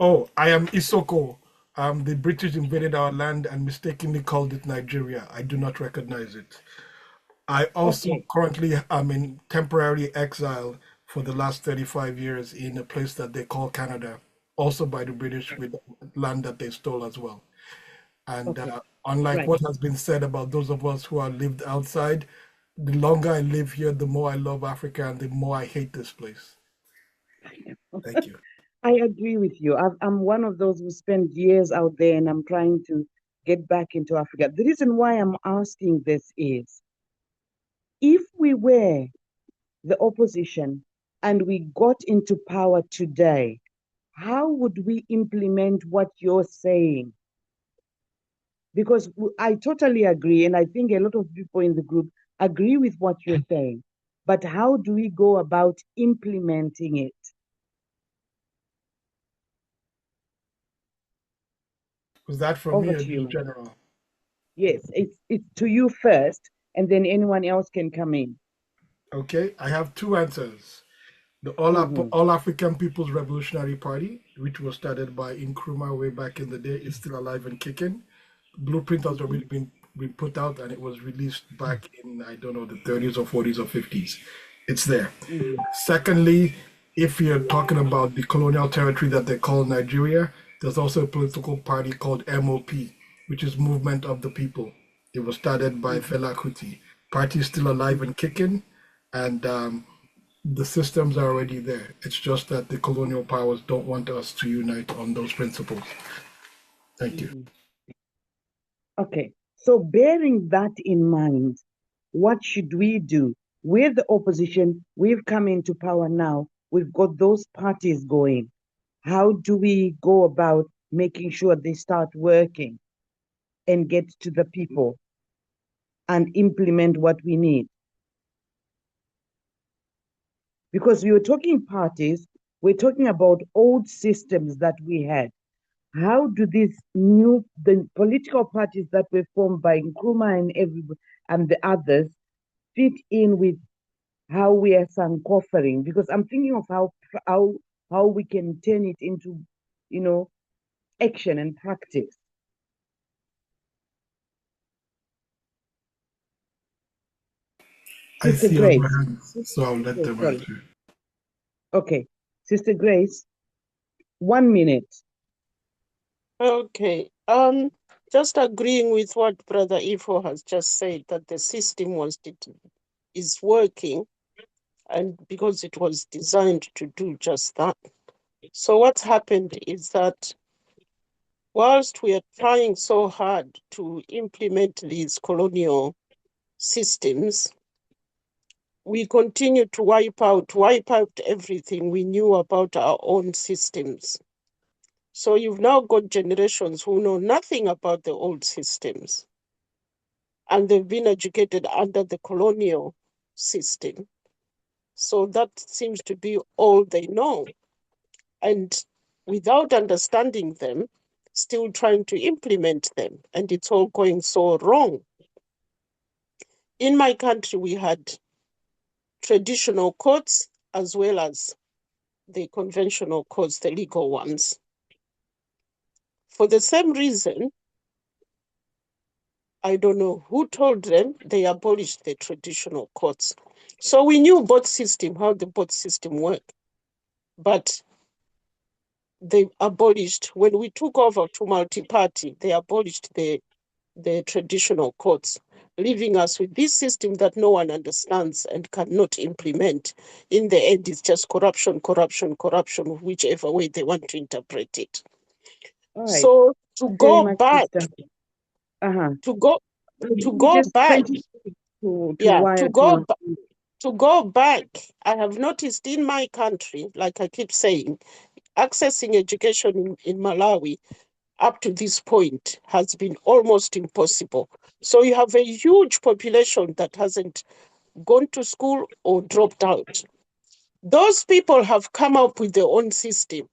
Oh, I am Isoko. The British invaded our land and mistakenly called it Nigeria. I do not recognize it. I also Okay. currently am in temporary exile for the last 35 years in a place that they call Canada, also by the British with land that they stole as well. And Okay. unlike Right. what has been said about those of us who have lived outside, the longer I live here, the more I love Africa and the more I hate this place. Thank you. I agree with you. I'm one of those who spend years out there, and I'm trying to get back into Africa. The reason why I'm asking this is, if we were the opposition and we got into power today, how would we implement what you're saying? Because I totally agree, and I think a lot of people in the group agree with what you're saying. But how do we go about implementing it? Was that for me Over or to you, just man. general? Yes, it's to you first, and then anyone else can come in. Okay, I have two answers. The Mm-hmm, All African People's Revolutionary Party, which was started by Nkrumah way back in the day, is still alive and kicking. Blueprint has mm-hmm, already been put out and it was released back in, I don't know, the 30s or 40s or 50s. It's there. mm-hmm, Secondly, if you're talking about the colonial territory that they call Nigeria, there's also a political party called MOP, which is Movement of the People. It was started by mm-hmm, Fela Kuti. Party is still alive and kicking, and the systems are already there. It's just that the colonial powers don't want us to unite on those principles. Thank you. mm-hmm. Okay, so bearing that in mind, what should we do? We're the opposition. We've come into power now. We've got those parties going. How do we go about making sure they start working and get to the people and implement what we need? Because we were talking parties, we're talking about old systems that we had. How do the political parties that were formed by Nkrumah and the others fit in with how we are sankoffering? Because I'm thinking of how how we can turn it into, you know, action and practice. I Sister see other Grace. hands, so I'll let Oh, them sorry. answer. Okay. Sister Grace, 1 minute. Okay. Just agreeing with what Brother Ifo has just said, that the system is working, and because it was designed to do just that. So what's happened is that whilst we are trying so hard to implement these colonial systems, we continue to wipe out everything we knew about our own systems. So you've now got generations who know nothing about the old systems, and they've been educated under the colonial system. So that seems to be all they know. And without understanding them, still trying to implement them. And it's all going so wrong. In my country, we had traditional courts as well as the conventional courts, the legal ones. For the same reason, I don't know who told them, they abolished the traditional courts. So we knew both system, how the both system worked. But they abolished, when we took over to multi-party, they abolished the traditional courts, leaving us with this system that no one understands and cannot implement. In the end, it's just corruption, whichever way they want to interpret it. All right. So to Very go much, back, sister. Uh-huh. to go Let me just back, 20 to yeah, wire to to go back, I have noticed in my country, like I keep saying, accessing education in Malawi up to this point has been almost impossible. So you have a huge population that hasn't gone to school or dropped out. Those people have come up with their own system.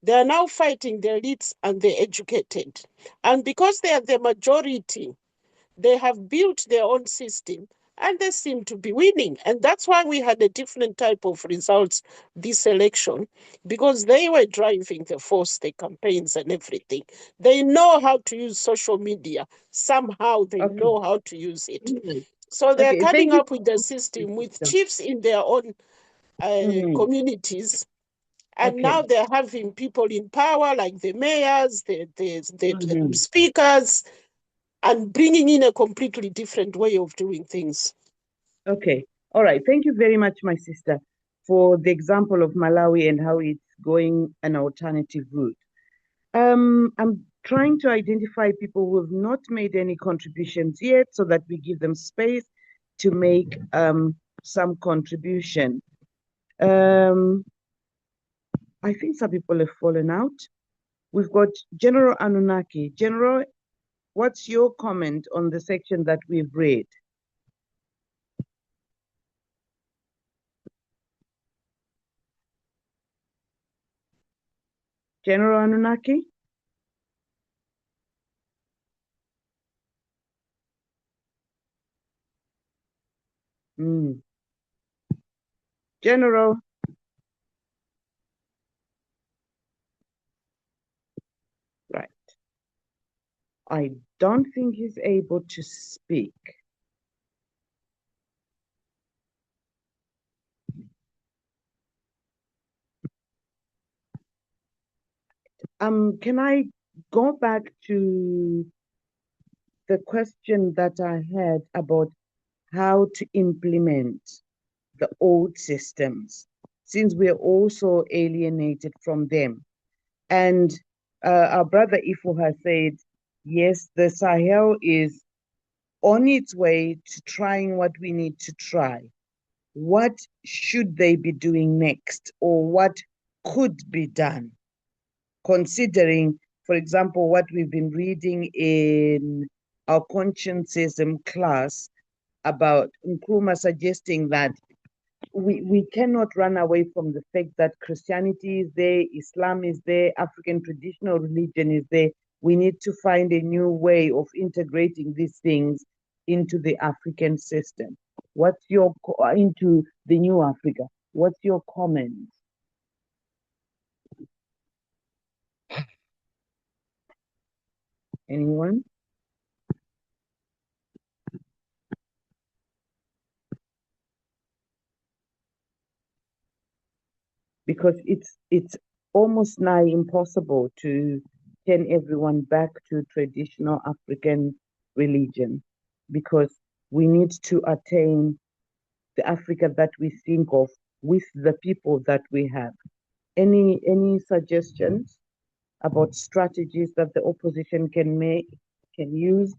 They are now fighting the elites and the educated. And because they are the majority, they have built their own system and they seem to be winning. And that's why we had a different type of results this election, because they were driving the force, the campaigns and everything. They know how to use social media. Somehow they Okay. know how to use it. Mhm. So they're Okay, coming thank you. up with the system with sister. chiefs in their own communities. And Okay. now they're having people in power like the mayors, the Mhm. speakers, and bringing in a completely different way of doing things. Okay. All right. Thank you very much, my sister, for the example of Malawi and how it's going an alternative route. I'm trying to identify people who have not made any contributions yet so that we give them space to make some contribution. Um, I think some people have fallen out. We've got General Anunnaki. General, what's your comment on the section that we've read? General Anunnaki? Mm. General, right. I don't think he's able to speak. Can I go back to the question that I had about how to implement the old systems, since we're also alienated from them? And our brother Ifo has said, yes, the Sahel is on its way to trying what we need to try. What should they be doing next, or what could be done, considering, for example, what we've been reading in our conscientism class about Nkrumah suggesting that we cannot run away from the fact that Christianity is there, Islam is there, African traditional religion is there. We need to find a new way of integrating these things into the African system. What's your into the new Africa? What's your comment? Anyone? Because it's almost nigh impossible to turn everyone back to traditional African religion, because we need to attain the Africa that we think of with the people that we have. Any suggestions about strategies that the opposition can use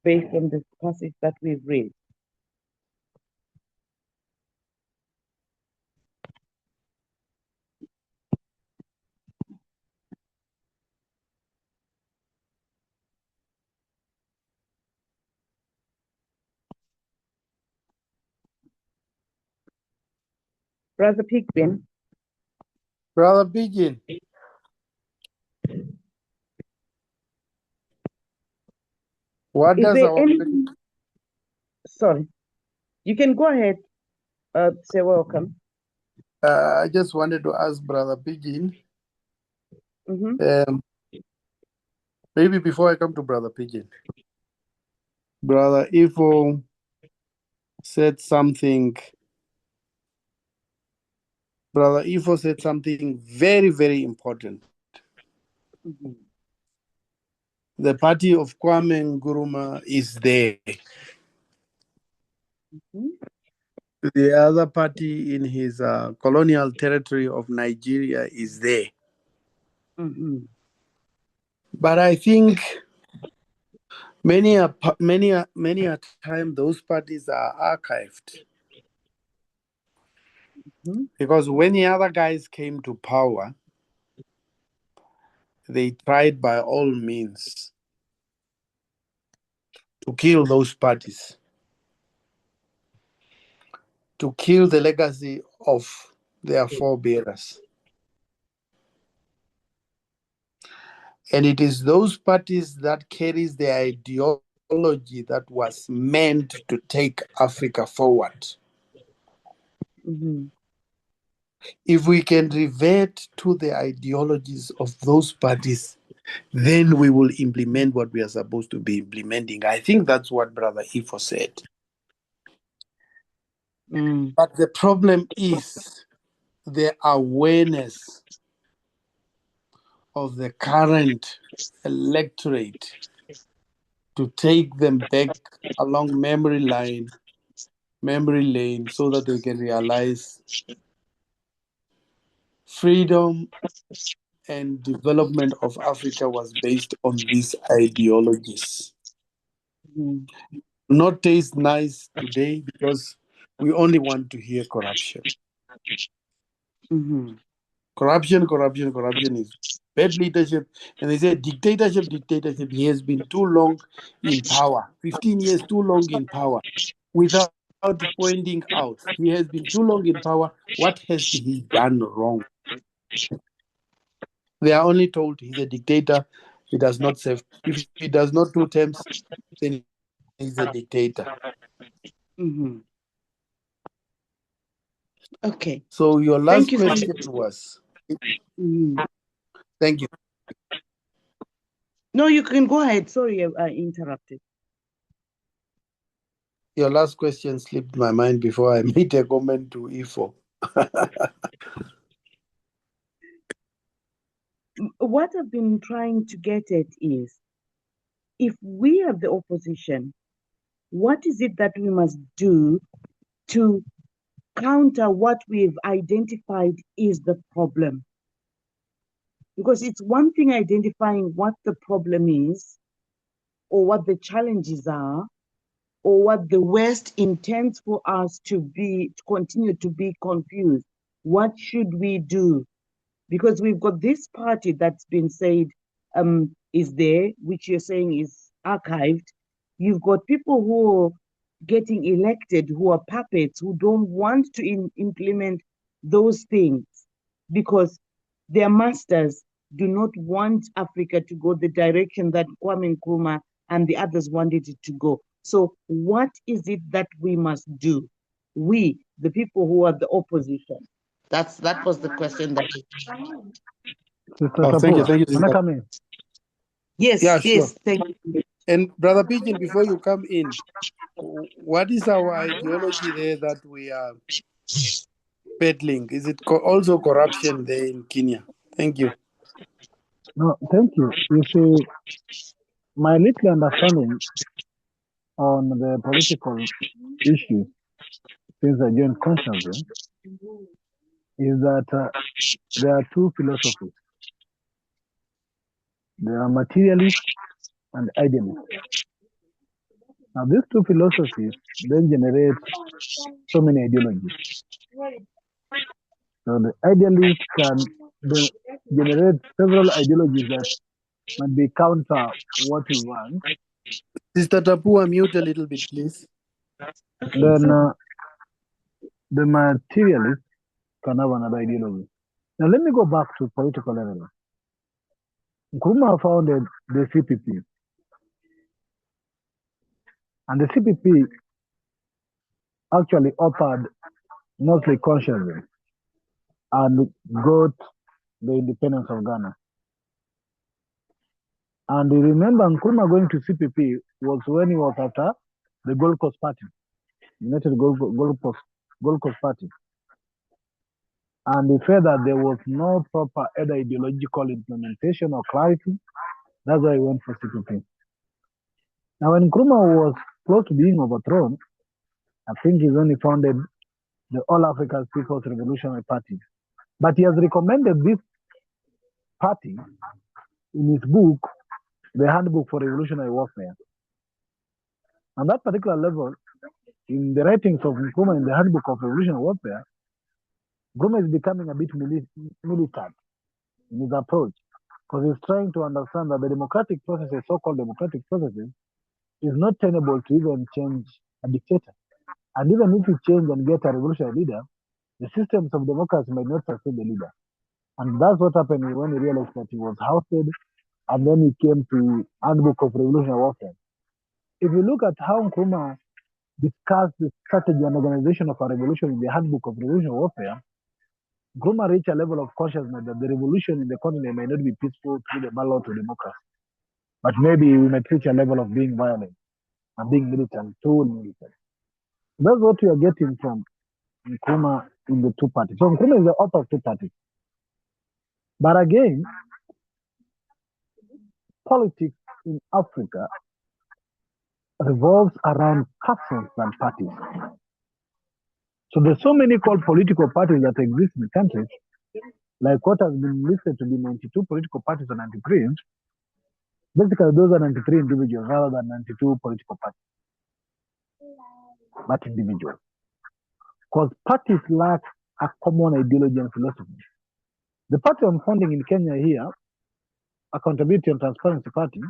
based on the passage that we've read? Brother Pigbin. Brother Pigeon. What Is does there our any? Sorry, you can go ahead. Say welcome. I just wanted to ask Brother Pigeon. Mm-hmm. Maybe before I come to Brother Pigeon, Brother Ifo said something. Brother Ifo said something very, very important. Mm-hmm. The party of Kwame Nkrumah is there. Mm-hmm. The other party in his colonial territory of Nigeria is there. Mm-hmm. But I think many a time those parties are archived, Mm-hmm. because when the other guys came to power, they tried by all means to kill those parties, to kill the legacy of their forebearers. And it is those parties that carries the ideology that was meant to take Africa forward. Mm-hmm. If we can revert to the ideologies of those parties, then we will implement what we are supposed to be implementing. I think that's what Brother Ifo said. Mm. But the problem is the awareness of the current electorate to take them back along memory lane, so that they can realize freedom and development of Africa was based on these ideologies. Mm-hmm. Not taste nice today because we only want to hear corruption. Mm-hmm. Corruption is bad leadership. And they say dictatorship. He has been too long in power, 15 years too long in power, without pointing out he has been too long in power. What has he done wrong? They are only told he's a dictator. He does not serve. If he does not do terms, then he's a dictator. Mm-hmm. Okay. So your Thank last you so question much. was, Mm. thank you. No, you can go ahead. Sorry, I interrupted. Your last question slipped my mind before I made a comment to Ifo. What I've been trying to get at is, if we are the opposition, what is it that we must do to counter what we've identified is the problem? Because it's one thing identifying what the problem is, or what the challenges are, or what the West intends for us to be, to continue to be confused. What should we do? Because we've got this party that's been said is there, which you're saying is archived. You've got people who are getting elected who are puppets, who don't want to implement those things because their masters do not want Africa to go the direction that Kwame Nkrumah and the others wanted it to go. So what is it that we must do? We, the people who are the opposition. That was the question that. Sister Oh, thank you. Sapua, Thank you, can I sister. come in? Yeah, Yes, sure. yes, thank you. And Brother Pigeon, before you come in, what is our ideology there that we are peddling? Is it also corruption there in Kenya? Thank you. No, thank you. You see, my little understanding on the political issues since I joined consciously is that there are two philosophies. There are materialists and idealists. Now, these two philosophies then generate so many ideologies. So the idealist can generate several ideologies that might be counter what we want. Sister Tapua, mute a little bit, please. Okay, Then so the materialist can have another ideology. Now let me go back to political level. Nkrumah founded the CPP, and the CPP actually offered mostly consciously and got the independence of Ghana. And you remember Nkrumah going to CPP was when he was after the Gold Coast Party, United Gold Coast Party. And he felt that there was no proper either ideological implementation or clarity. That's why he went for CPP. Now, when Nkrumah was close to being overthrown, I think he's only founded the All African People's Revolutionary Party. But he has recommended this party in his book, The Handbook for Revolutionary Warfare. On that particular level, in the writings of Nkrumah in the Handbook of Revolutionary Warfare, Nkrumah is becoming a bit militant in his approach because he's trying to understand that the democratic processes, so-called democratic processes, is not tenable to even change a dictator. And even if you change and get a revolutionary leader, the systems of democracy might not sustain the leader. And that's what happened when he realized that he was ousted, and then he came to Handbook of Revolutionary Warfare. If you look at how Nkrumah discussed the strategy and organization of a revolution in the Handbook of Revolutionary Warfare, Nkrumah reached a level of consciousness that the revolution in the continent may not be peaceful through the ballot to democracy, but maybe we might reach a level of being violent and being militant, too militant. That's what we are getting from Nkrumah in the two parties. So Nkrumah is the author of two parties. But again, politics in Africa revolves around persons and parties. So there's so many called political parties that exist in the countries, like what has been listed to be 92 political parties or 93. Basically, those are 93 individuals rather than 92 political parties, but individuals. Because parties lack a common ideology and philosophy. The party I'm founding in Kenya here, Accountability and Transparency Party,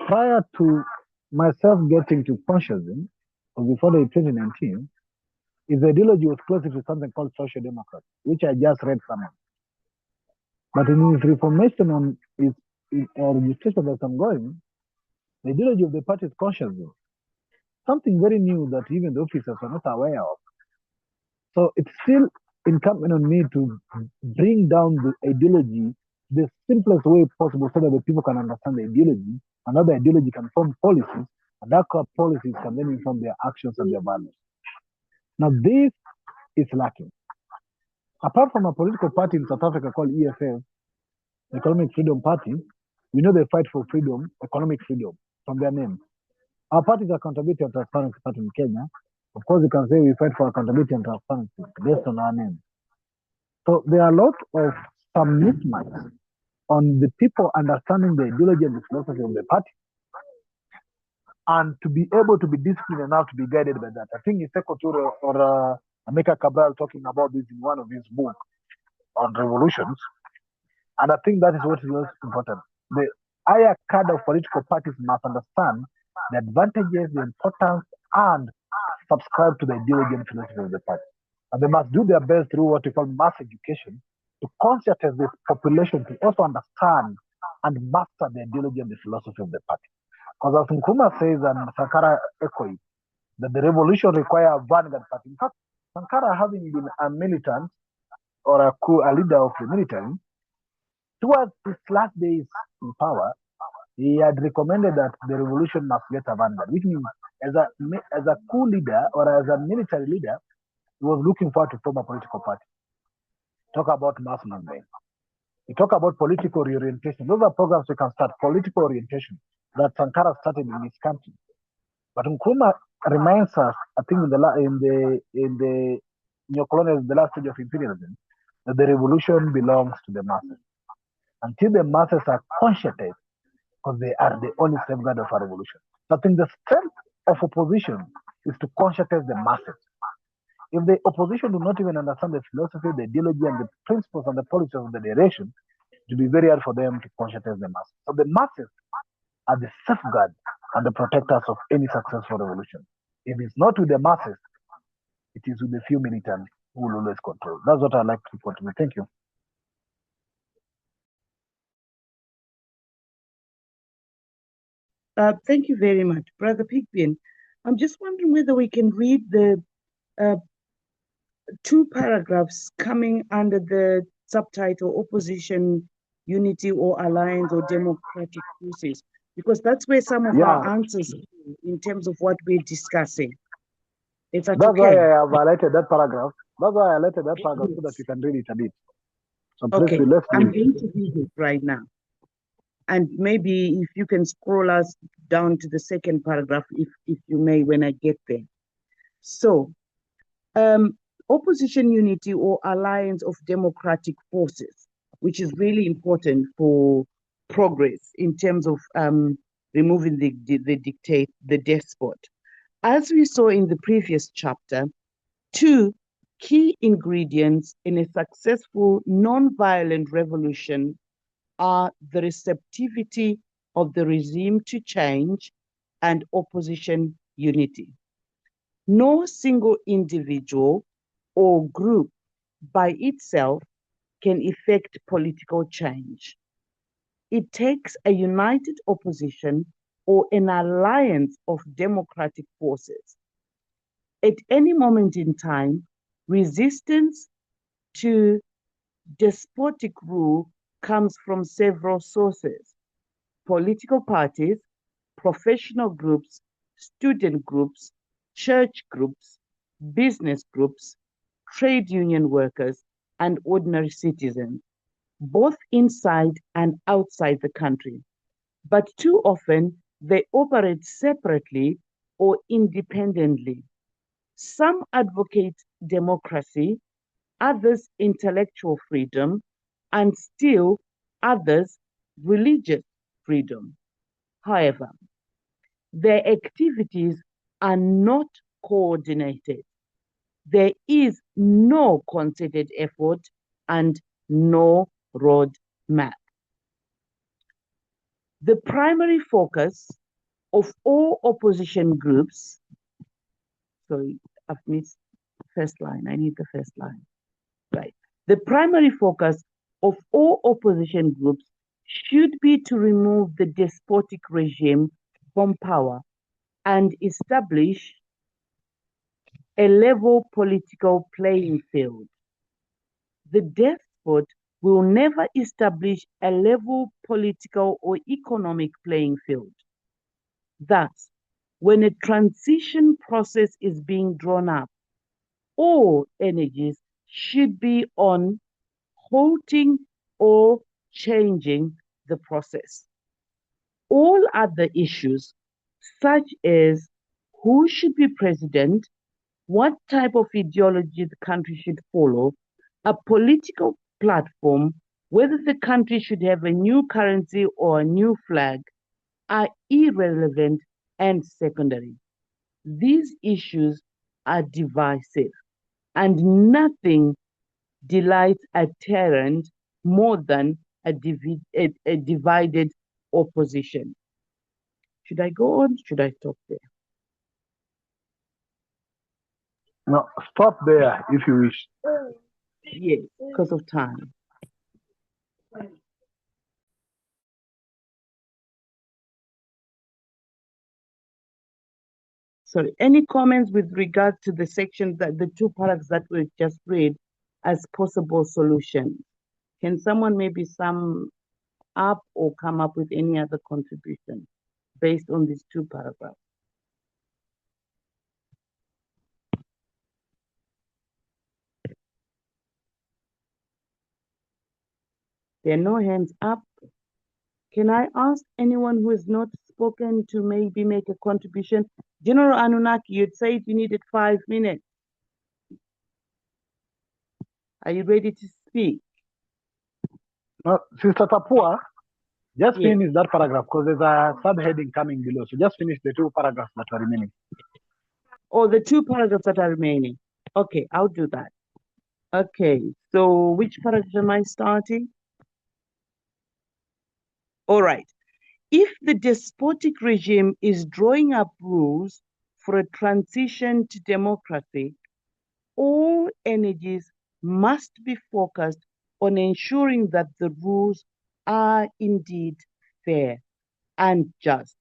prior to myself getting to fascism, or before the 2019, his ideology was closer to something called social democracy, which I just read somewhere. But in his reformation on his registration that's ongoing, the ideology of the party is consciousness, something very new that even the officers are not aware of. So it's still incumbent on me to bring down the ideology the simplest way possible so that the people can understand the ideology, and how the ideology can form policies, and that policies can then inform their actions and their values. Now, this is lacking. Apart from a political party in South Africa called EFF, Economic Freedom Party, we know they fight for freedom, economic freedom, from their name. Our party is Accountability and Transparency Party in Kenya. Of course, you can say we fight for accountability and transparency based on our name. So there are a lot of some mismatch on the people understanding the ideology and the philosophy of the party, and to be able to be disciplined enough to be guided by that. I think it's Sekoture or Ameka Cabral talking about this in one of his books on revolutions. And I think that is what is most important. The higher cadre of political parties must understand the advantages, the importance, and subscribe to the ideology and philosophy of the party. And they must do their best through what we call mass education to conscientize the population to also understand and master the ideology and the philosophy of the party. Because as Nkrumah says and Sankara echoes, that the revolution requires a vanguard party. In fact, Sankara, having been a militant or a leader of the military, towards his last days in power, he had recommended that the revolution must get a vanguard, which means as a coup leader or as a military leader, he was looking forward to form a political party. Talk about mass movement. We talk about political reorientation. Those are programs we can start, political orientation, that Sankara started in his country. But Nkrumah reminds us, I think in the neocolonial, the last stage of imperialism, that the revolution belongs to the masses. Until the masses are conscientized, because they are the only safeguard of a revolution. So I think the strength of opposition is to conscientize the masses. If the opposition do not even understand the philosophy, the ideology, and the principles and the policies of the direction, it will be very hard for them to conscientize the masses. So the masses are the safeguard and the protectors of any successful revolution. If it's not with the masses, it is with the few militants who will always control. That's what I like to contribute. Thank you. Thank you very much, Brother Pigbin. I'm just wondering whether we can read the uh, two paragraphs coming under the subtitle Opposition, Unity or Alliance or Democratic Forces, because that's where some of our answers are in terms of what we're discussing. Is that That's why okay? I have highlighted that paragraph. That's why I highlighted that paragraph so that you can read it a bit. So please, Okay, let's I'm read. going to read it right now. And maybe if you can scroll us down to the second paragraph, if you may, when I get there. So, opposition unity or alliance of democratic forces, which is really important for progress in terms of removing the despot. As we saw in the previous chapter, two key ingredients in a successful non-violent revolution are the receptivity of the regime to change and opposition unity. No single individual or group by itself can effect political change. It takes a united opposition or an alliance of democratic forces. At any moment in time, resistance to despotic rule comes from several sources: political parties, professional groups, student groups, church groups, business groups, trade union workers, and ordinary citizens, both inside and outside the country. But too often they operate separately or independently. Some advocate democracy, others intellectual freedom, and still others religious freedom. However, their activities are not coordinated. There is no concerted effort and no road map. The primary focus of all opposition groups, sorry, I've missed first line, I need the first line, right. The primary focus of all opposition groups should be to remove the despotic regime from power and establish a level political playing field. The despot will never establish a level political or economic playing field. Thus, when a transition process is being drawn up, all energies should be on halting or changing the process. All other issues, such as who should be president, what type of ideology the country should follow, a political platform, whether the country should have a new currency or a new flag, are irrelevant and secondary. These issues are divisive, and nothing delights a tyrant more than a divided opposition. Should I go on? Should I stop there? No, stop there if you wish. Yes, because of time. Sorry, any comments with regard to the section that the two paragraphs that we just read as possible solutions? Can someone maybe sum up or come up with any other contribution based on these two paragraphs? There are no hands up. Can I ask anyone who has not spoken to maybe make a contribution? General Anunnaki, you'd said you needed 5 minutes. Are you ready to speak? No, Sister Tapua, just Yes. finish that paragraph because there's a subheading coming below. So just finish the two paragraphs that are remaining. Oh, the two paragraphs that are remaining. Okay, I'll do that. Okay, so which paragraph am I starting? All right. If the despotic regime is drawing up rules for a transition to democracy, all energies must be focused on ensuring that the rules are indeed fair and just,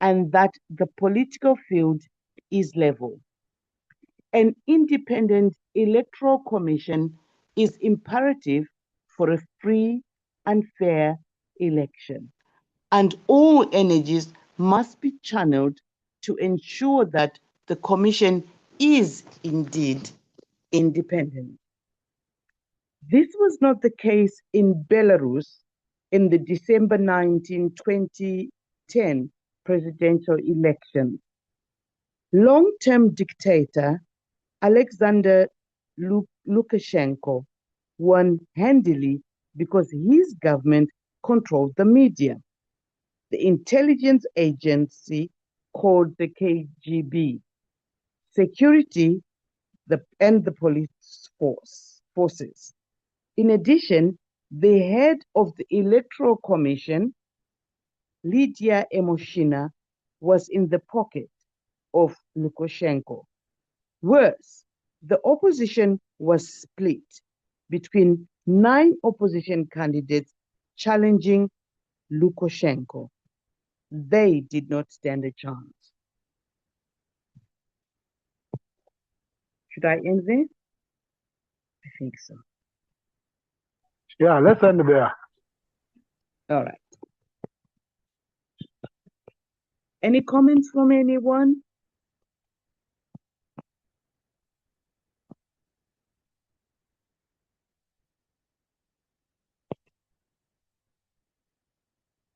and that the political field is level. An independent electoral commission is imperative for a free and fair election, and all energies must be channeled to ensure that the commission is indeed independent. This was not the case in Belarus in the December 19, 2010 presidential election. Long-term dictator Alexander Lukashenko won handily because his government controlled the media, the intelligence agency called the KGB, security, and the police forces. In addition, the head of the Electoral Commission, Lydia Emoshina, was in the pocket of Lukashenko. Worse, the opposition was split between 9 opposition candidates challenging Lukashenko. They did not stand a chance. Should I end there? I think so. Yeah, let's end there. All right. Any comments from anyone?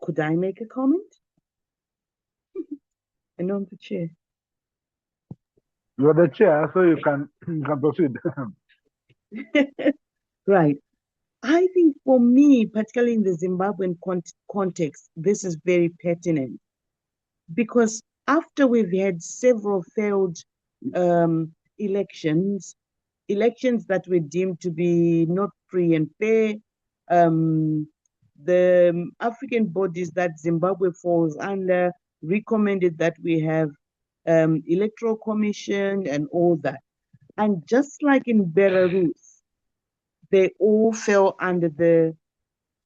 Could I make a comment? I know I'm the chair. You're the chair, so you can proceed. Right. I think for me, particularly in the Zimbabwean context, this is very pertinent because after we've had several failed elections that were deemed to be not free and fair, the African bodies that Zimbabwe falls under recommended that we have electoral commission and all that. And just like in Belarus, they all fell under the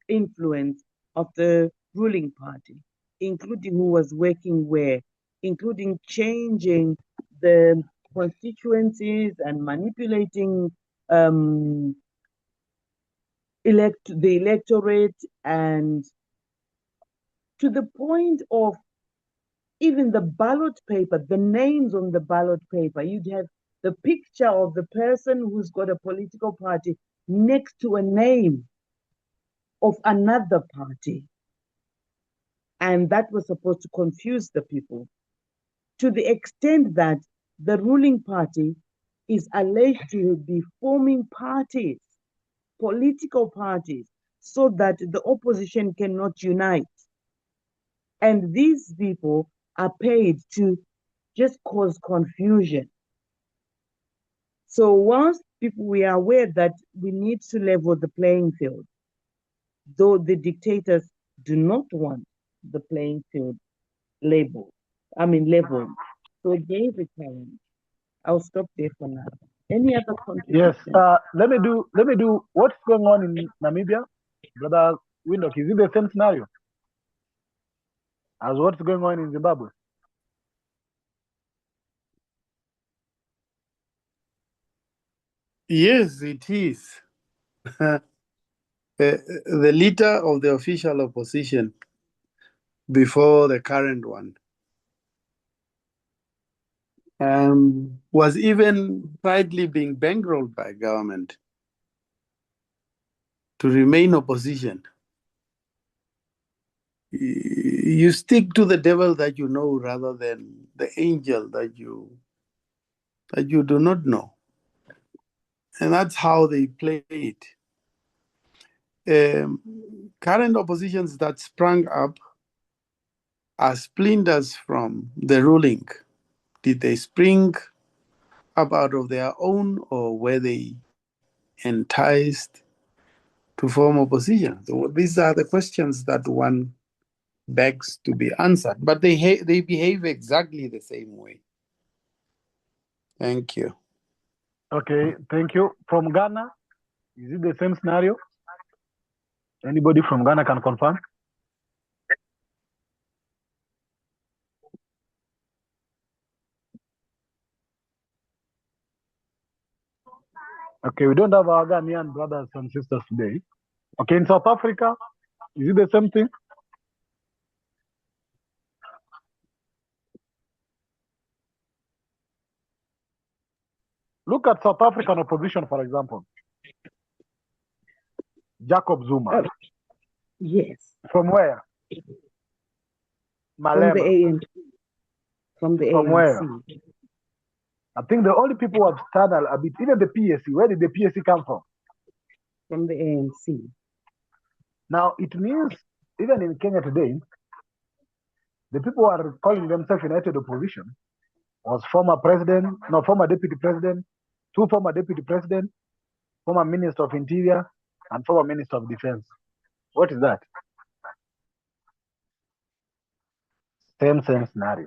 influence of the ruling party, including who was working where, including changing the constituencies and manipulating the electorate, and to the point of even the ballot paper, the names on the ballot paper, you'd have the picture of the person who's got a political party next to a name of another party. And that was supposed to confuse the people to the extent that the ruling party is alleged to be forming parties, political parties, so that the opposition cannot unite. And these people are paid to just cause confusion. So once people, we are aware that we need to level the playing field, though the dictators do not want the playing field level. So there is a challenge. I'll stop there for now. Any other Yes. contribution? Let me do what's going on in Namibia, brother Windhoek. Is it the same scenario as what's going on in Zimbabwe? Yes, it is. The leader of the official opposition before the current one was even slightly being bankrolled by government to remain opposition. You stick to the devil that you know rather than the angel that you do not know. And that's how they play it. Current oppositions that sprang up are splinters from the ruling. Did they spring up out of their own, or were they enticed to form opposition? So these are the questions that one begs to be answered. But they behave exactly the same way. Thank you. Okay, thank you. From Ghana, is it the same scenario? Anybody from Ghana can confirm? Okay, we don't have our Ghanaian brothers and sisters today. Okay, in South Africa, is it the same thing? Look at South African opposition, for example. Jacob Zuma. Yes. From where? From the Malema. ANC. From the From ANC. where? I think the only people who have started a bit, even the PSC, where did the PSC come from? From the ANC. Now, it means, even in Kenya today, the people who are calling themselves United Opposition was former deputy president, two former deputy president, former minister of interior, and former minister of defense. What is that? Same scenario.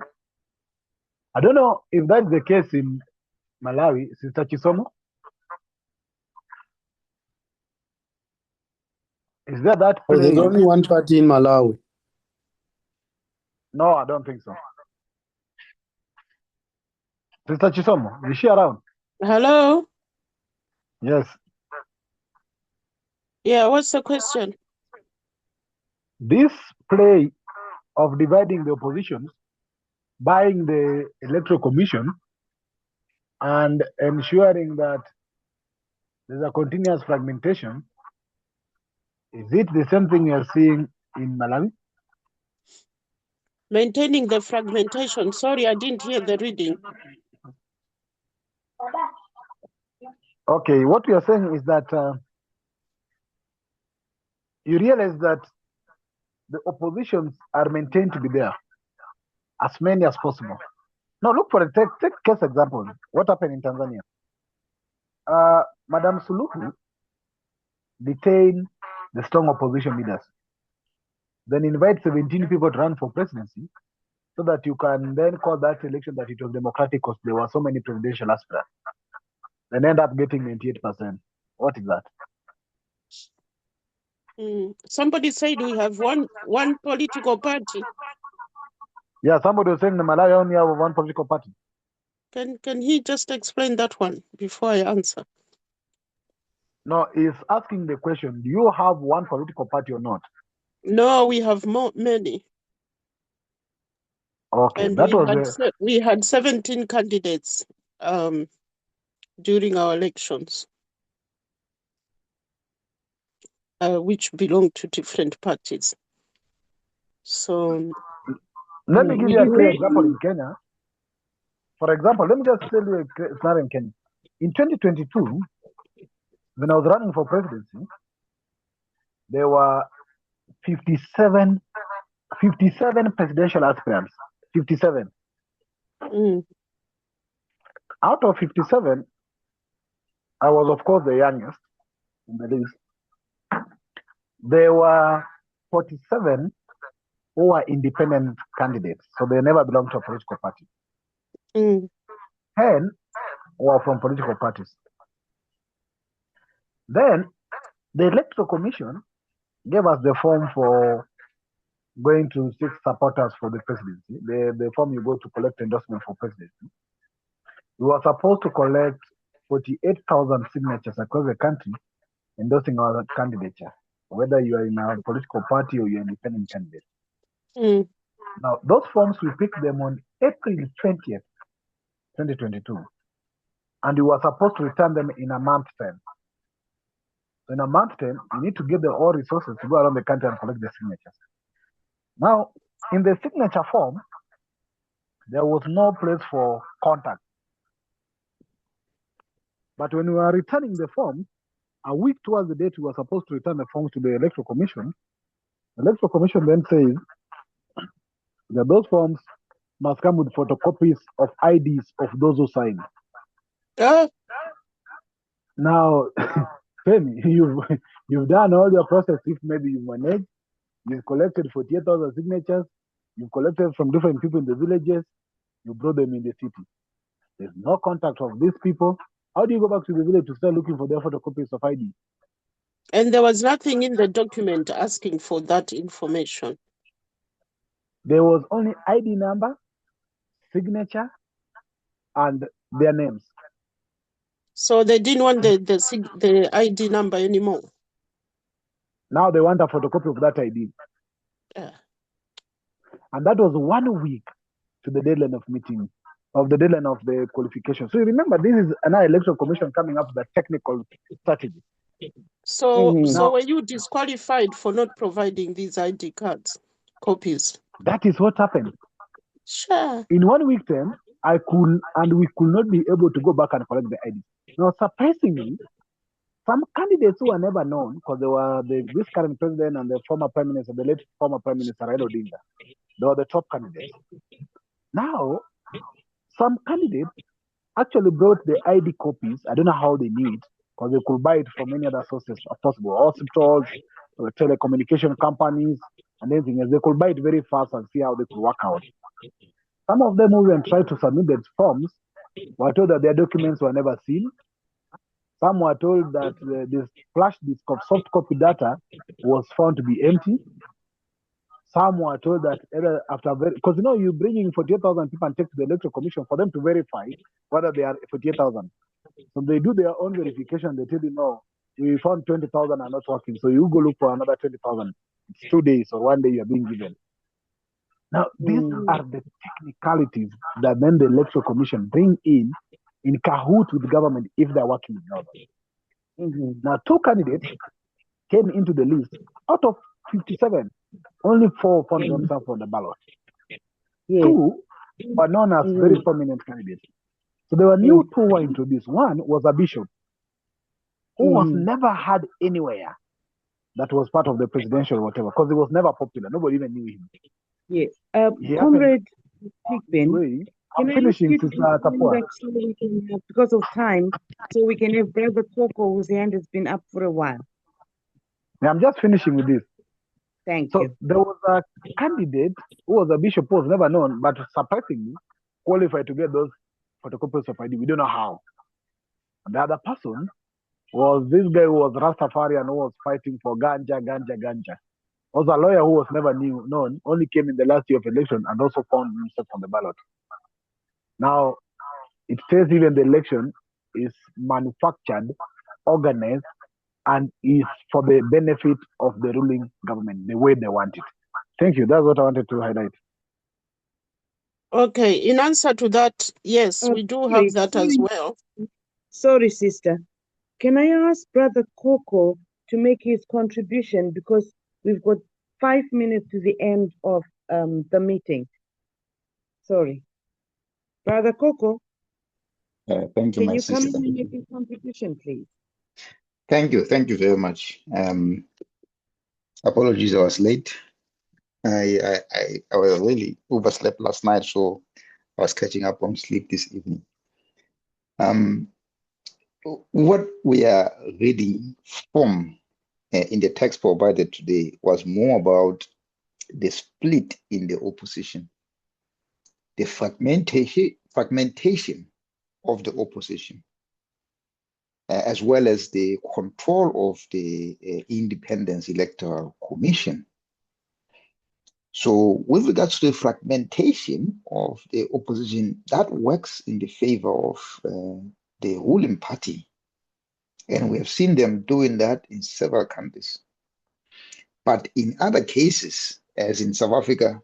I don't know if that's the case in Malawi, Sister Chisomo. Is there that Oh, there's play? only one party in Malawi. No, I don't think so. Sister Chisomo, is she around? Hello? Yes. Yeah, what's the question? This play of dividing the oppositions, buying the electoral commission, and ensuring that there's a continuous fragmentation, is it the same thing you're seeing in Malawi? Maintaining the fragmentation. Sorry, I didn't hear the reading. Okay, what you're saying is that you realize that the oppositions are maintained to be there, as many as possible. Now, look for a take case example. What happened in Tanzania? Madam Suluhu detained the strong opposition leaders, then invite 17 people to run for presidency, so that you can then call that election that it was democratic because there were so many presidential aspirants, and end up getting 98%. What is that? Somebody said we have one political party. Yeah, somebody was saying the Malawi only have one political party. Can he just explain that one before I answer? No, he's asking the question, do you have one political party or not? No, we have many. Okay, And that we had 17 candidates during our elections, which belong to different parties. So let me give you a clear example in Kenya. For example, let me just tell you a scenario in Kenya. In 2022, when I was running for presidency, there were 57 presidential aspirants. 57. Out of 57, I was, of course, the youngest in the list. There were 47 who were independent candidates, so they never belonged to a political party. 10 were from political parties. Then the Electoral Commission gave us the form for going to seek supporters for the presidency. The form you go to collect endorsement for presidency. We were supposed to collect 48,000 signatures across the country endorsing our candidature, whether you are in a political party or you're an independent candidate. Now, those forms, we picked them on April 20th, 2022. And we were supposed to return them in a month's time. So in a month's time, you need to give the all resources to go around the country and collect the signatures. Now, in the signature form, there was no place for contact. But when we were returning the forms, a week towards the date we were supposed to return the forms to the Electoral Commission, the Electoral Commission then says that those forms must come with photocopies of IDs of those who signed. Now, Femi, you've done all your process. If maybe you managed, you've collected 48,000 signatures, you've collected from different people in the villages, you brought them in the city. There's no contact of these people. How do you go back to the village to start looking for their photocopies of ID? And there was nothing in the document asking for that information. There was only ID number, signature, and their names. So they didn't want the ID number anymore. Now they want a photocopy of that ID. Yeah. And that was 1 week to the deadline of meeting, of the deadline of the qualification. So you remember, this is an electoral commission coming up with a technical strategy. So, Mhm. so were you disqualified for not providing these ID cards, copies? That is what happened. Sure. In 1 week term, we could not be able to go back and collect the ID. Now, surprisingly, some candidates who were never known, because they were this current president and the former prime minister, the late former prime minister Raila Odinga, they were the top candidates. Now, some candidates actually brought the ID copies. I don't know how they knew it, because they could buy it from any other sources possible, hospitals, telecommunication companies, and anything else. They could buy it very fast and see how they could work out. Some of them who even tried to submit their forms were told that their documents were never seen. Some were told that this flash disk of soft copy data was found to be empty. Some were told that either after, because you're bringing 48,000 people and take to the electoral commission for them to verify whether they are 48,000. So they do their own verification. They tell you, no, we found 20,000 are not working. So you go look for another 20,000. It's 2 days or 1 day you're being given. Now, these are the technicalities that then the electoral commission bring in cahoot with the government if they're working with government. Now, 2 candidates came into the list out of 57. Only 4 found themselves on the ballot. Yes. 2 were known as very prominent candidates. So there were new 2 were introduced. One was a bishop who was never had anywhere that was part of the presidential or whatever, because he was never popular. Nobody even knew him. Yes. He Comrade Pigben, I'm can I ask finishing, you to Sister explain Tapua. that so we can have, because of time, so we can have Brother Coco, whose hand has been up for a while. I'm just finishing with this. Thank So you. there was a candidate who was a bishop who was never known, but surprisingly qualified to get those photocopies of ID. We don't know how. And the other person was this guy who was Rastafarian, who was fighting for ganja. Was a lawyer who was never known, only came in the last year of election and also found himself on the ballot. Now, it says even the election is manufactured, organized, and is for the benefit of the ruling government, the way they want it. Thank you. That's what I wanted to highlight. Okay, in answer to that, yes, we do have that as well. Sorry, sister. Can I ask Brother Coco to make his contribution, because we've got 5 minutes to the end of the meeting. Sorry. Brother Coco, Thank you, can my you come sister. in and make your contribution, please? Thank you very much. Apologies, I was late. I was really overslept last night, so I was catching up on sleep this evening. What we are reading from in the text provided today was more about the split in the opposition, the fragmentation of the opposition, as well as the control of the Independence Electoral Commission. So with regards to the fragmentation of the opposition, that works in the favor of the ruling party. And we have seen them doing that in several countries. But in other cases, as in South Africa,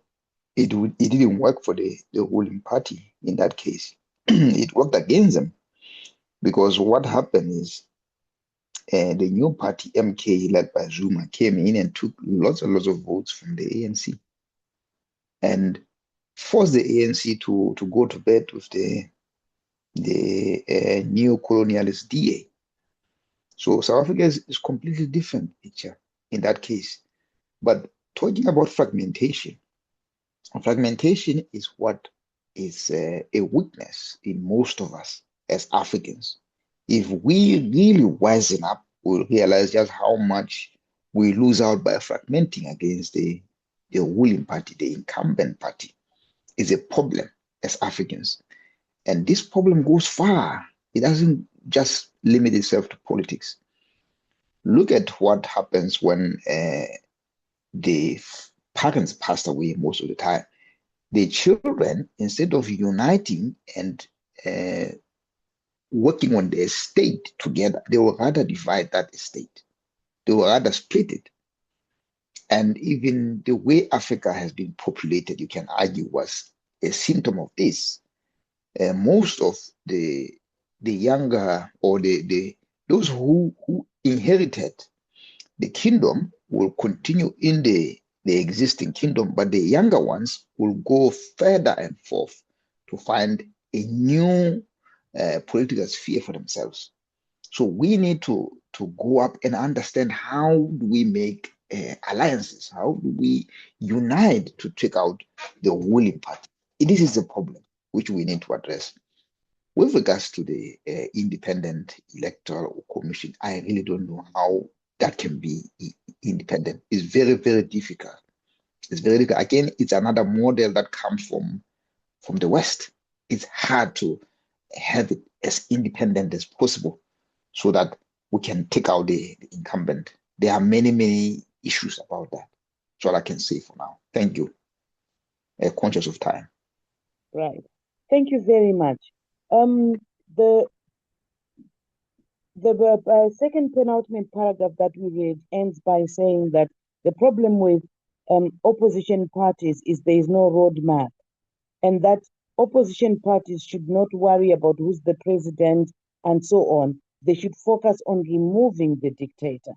it didn't work for the ruling party in that case. It worked against them, because what happened is the new party, MK, led by Zuma, came in and took lots and lots of votes from the ANC and forced the ANC to go to bed with the new colonialist DA. So South Africa is completely different picture in that case. But talking about fragmentation is what is a weakness in most of us as Africans. If we really wisen up, we'll realize just how much we lose out by fragmenting against the ruling party, the incumbent party. Is a problem as Africans. And this problem goes far It doesn't just limit itself to politics. Look at what happens when the parents passed away most of the time. The children, instead of uniting and uh, working on the estate together, they will rather divide that estate. They will rather split it. And even the way Africa has been populated, you can argue, was a symptom of this. Most of the younger or the those who inherited the kingdom will continue in the existing kingdom, but the younger ones will go further and forth to find a new political sphere for themselves. So we need to go up and understand how do we make alliances? How do we unite to take out the ruling party? This is the problem which we need to address. With regards to the independent electoral commission, I really don't know how that can be independent. It's very, very difficult. It's very difficult. Again, it's another model that comes from the West. It's hard to have it as independent as possible so that we can take out the incumbent. There are many, many issues about that. That's all I can say for now. Thank you. Conscious of time. Right. Thank you very much. The second penultimate paragraph that we read ends by saying that the problem with opposition parties is there is no roadmap, and that opposition parties should not worry about who's the president and so on. They should focus on removing the dictator.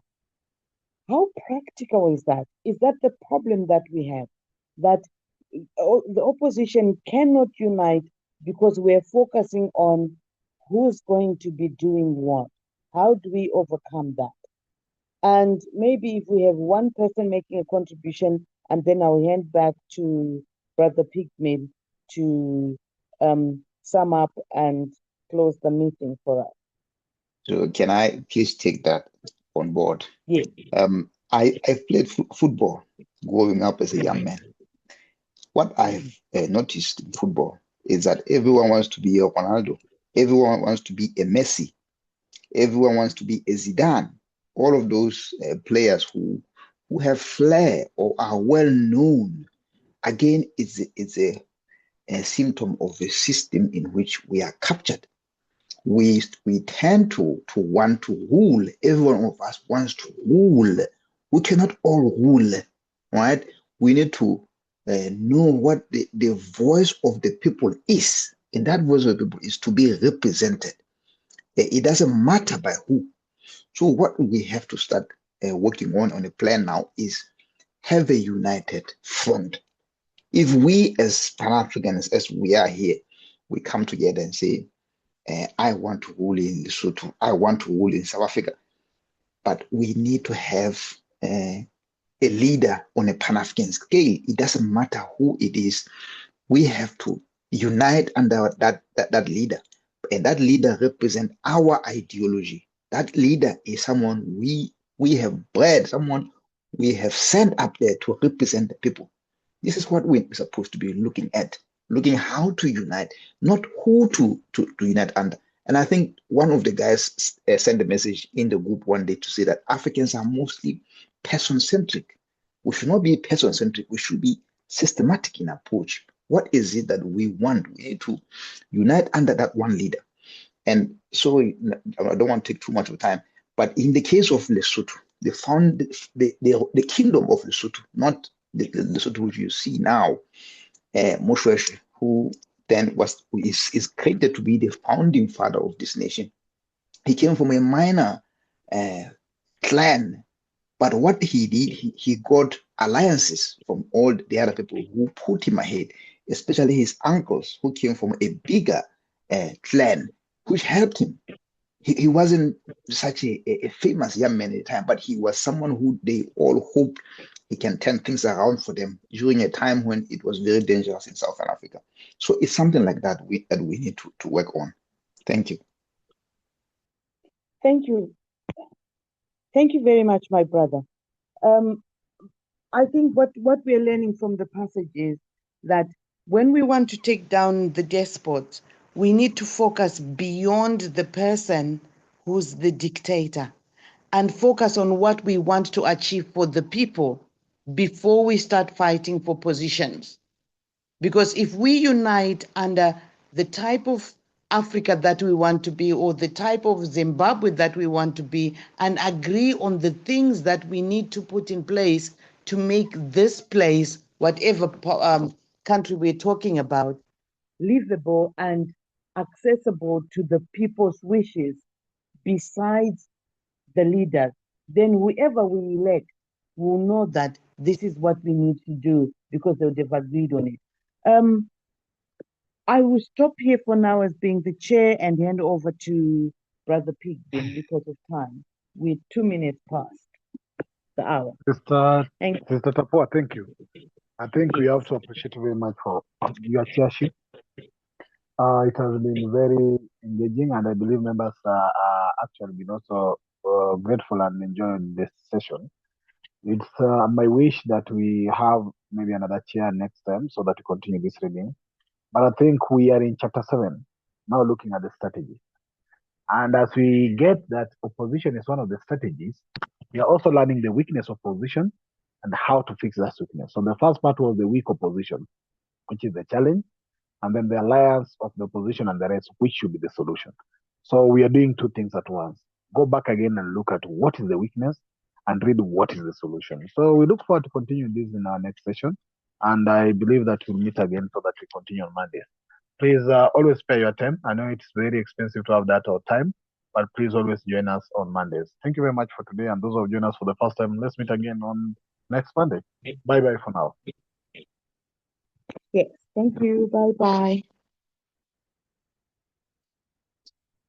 How practical is that? Is that the problem that we have? That the opposition cannot unite because we're focusing on who's going to be doing what. How do we overcome that? And maybe if we have one person making a contribution, and then I'll hand back to Brother Pigman to sum up and close the meeting for us. So can I please take that on board? Yes. I played football growing up as a young man. What I've noticed in football is that everyone wants to be a Ronaldo. Everyone wants to be a Messi. Everyone wants to be a Zidane. All of those players who have flair or are well known. Again, it's a symptom of a system in which we are captured. We tend to want to rule. Every one of us wants to rule. We cannot all rule, right? We need to know what the voice of the people is. And that voice of the people is to be represented. It doesn't matter by who. So what we have to start working on a plan now is have a united front. If we as Pan-Africans, as we are here, we come together and say, I want to rule in Lesotho, I want to rule in South Africa, but we need to have a leader on a Pan-African scale. It doesn't matter who it is. We have to unite under that leader. And that leader represents our ideology. That leader is someone we have bred, someone we have sent up there to represent the people. This is what we're supposed to be looking at, looking how to unite, not who to unite under. And I think one of the guys sent a message in the group one day to say that Africans are mostly person-centric. We should not be person-centric. We should be systematic in approach. What is it that we want? We need to unite under that one leader. And so I don't want to take too much of time, but in the case of Lesotho, they found the kingdom of Lesotho, not the Lesotho which you see now, Moshoeshoe, who then is created to be the founding father of this nation. He came from a minor clan, but what he did, he got alliances from all the other people who put him ahead, especially his uncles who came from a bigger clan, which helped him. He wasn't such a famous young man at the time, but he was someone who they all hoped he can turn things around for them during a time when it was very dangerous in Southern Africa. So it's something like that we need to work on. Thank you. Thank you. Thank you very much, my brother. I think what we're learning from the passage is that when we want to take down the despots, we need to focus beyond the person who's the dictator and focus on what we want to achieve for the people before we start fighting for positions. Because if we unite under the type of Africa that we want to be, or the type of Zimbabwe that we want to be, and agree on the things that we need to put in place to make this place, whatever country we're talking about, livable and accessible to the people's wishes, besides the leaders, then whoever we elect will know that this is what we need to do because they would have agreed on it. I will stop here for now as being the chair and hand over to Brother Pigbin because of time. We're 2 minutes past the hour. Sister Tapua, thank you. I think we have to appreciate you very much for your chairship. It has been very engaging, and I believe members are actually been also grateful and enjoying this session. It's my wish that we have maybe another chair next time so that we continue this reading. But I think we are in chapter 7, now looking at the strategy. And as we get that opposition is one of the strategies, we are also learning the weakness of opposition and how to fix that weakness. So the first part was the weak opposition, which is the challenge, and then the alliance of the opposition and the rest, which should be the solution. So we are doing two things at once. Go back again and look at what is the weakness and read what is the solution. So we look forward to continuing this in our next session. And I believe that we'll meet again so that we continue on Monday. Please always spare your time. I know it's very expensive to have that or time, but please always join us on Mondays. Thank you very much for today. And those who have joined us for the first time, let's meet again on next Monday. Bye bye for now. Yes, thank you. Bye bye.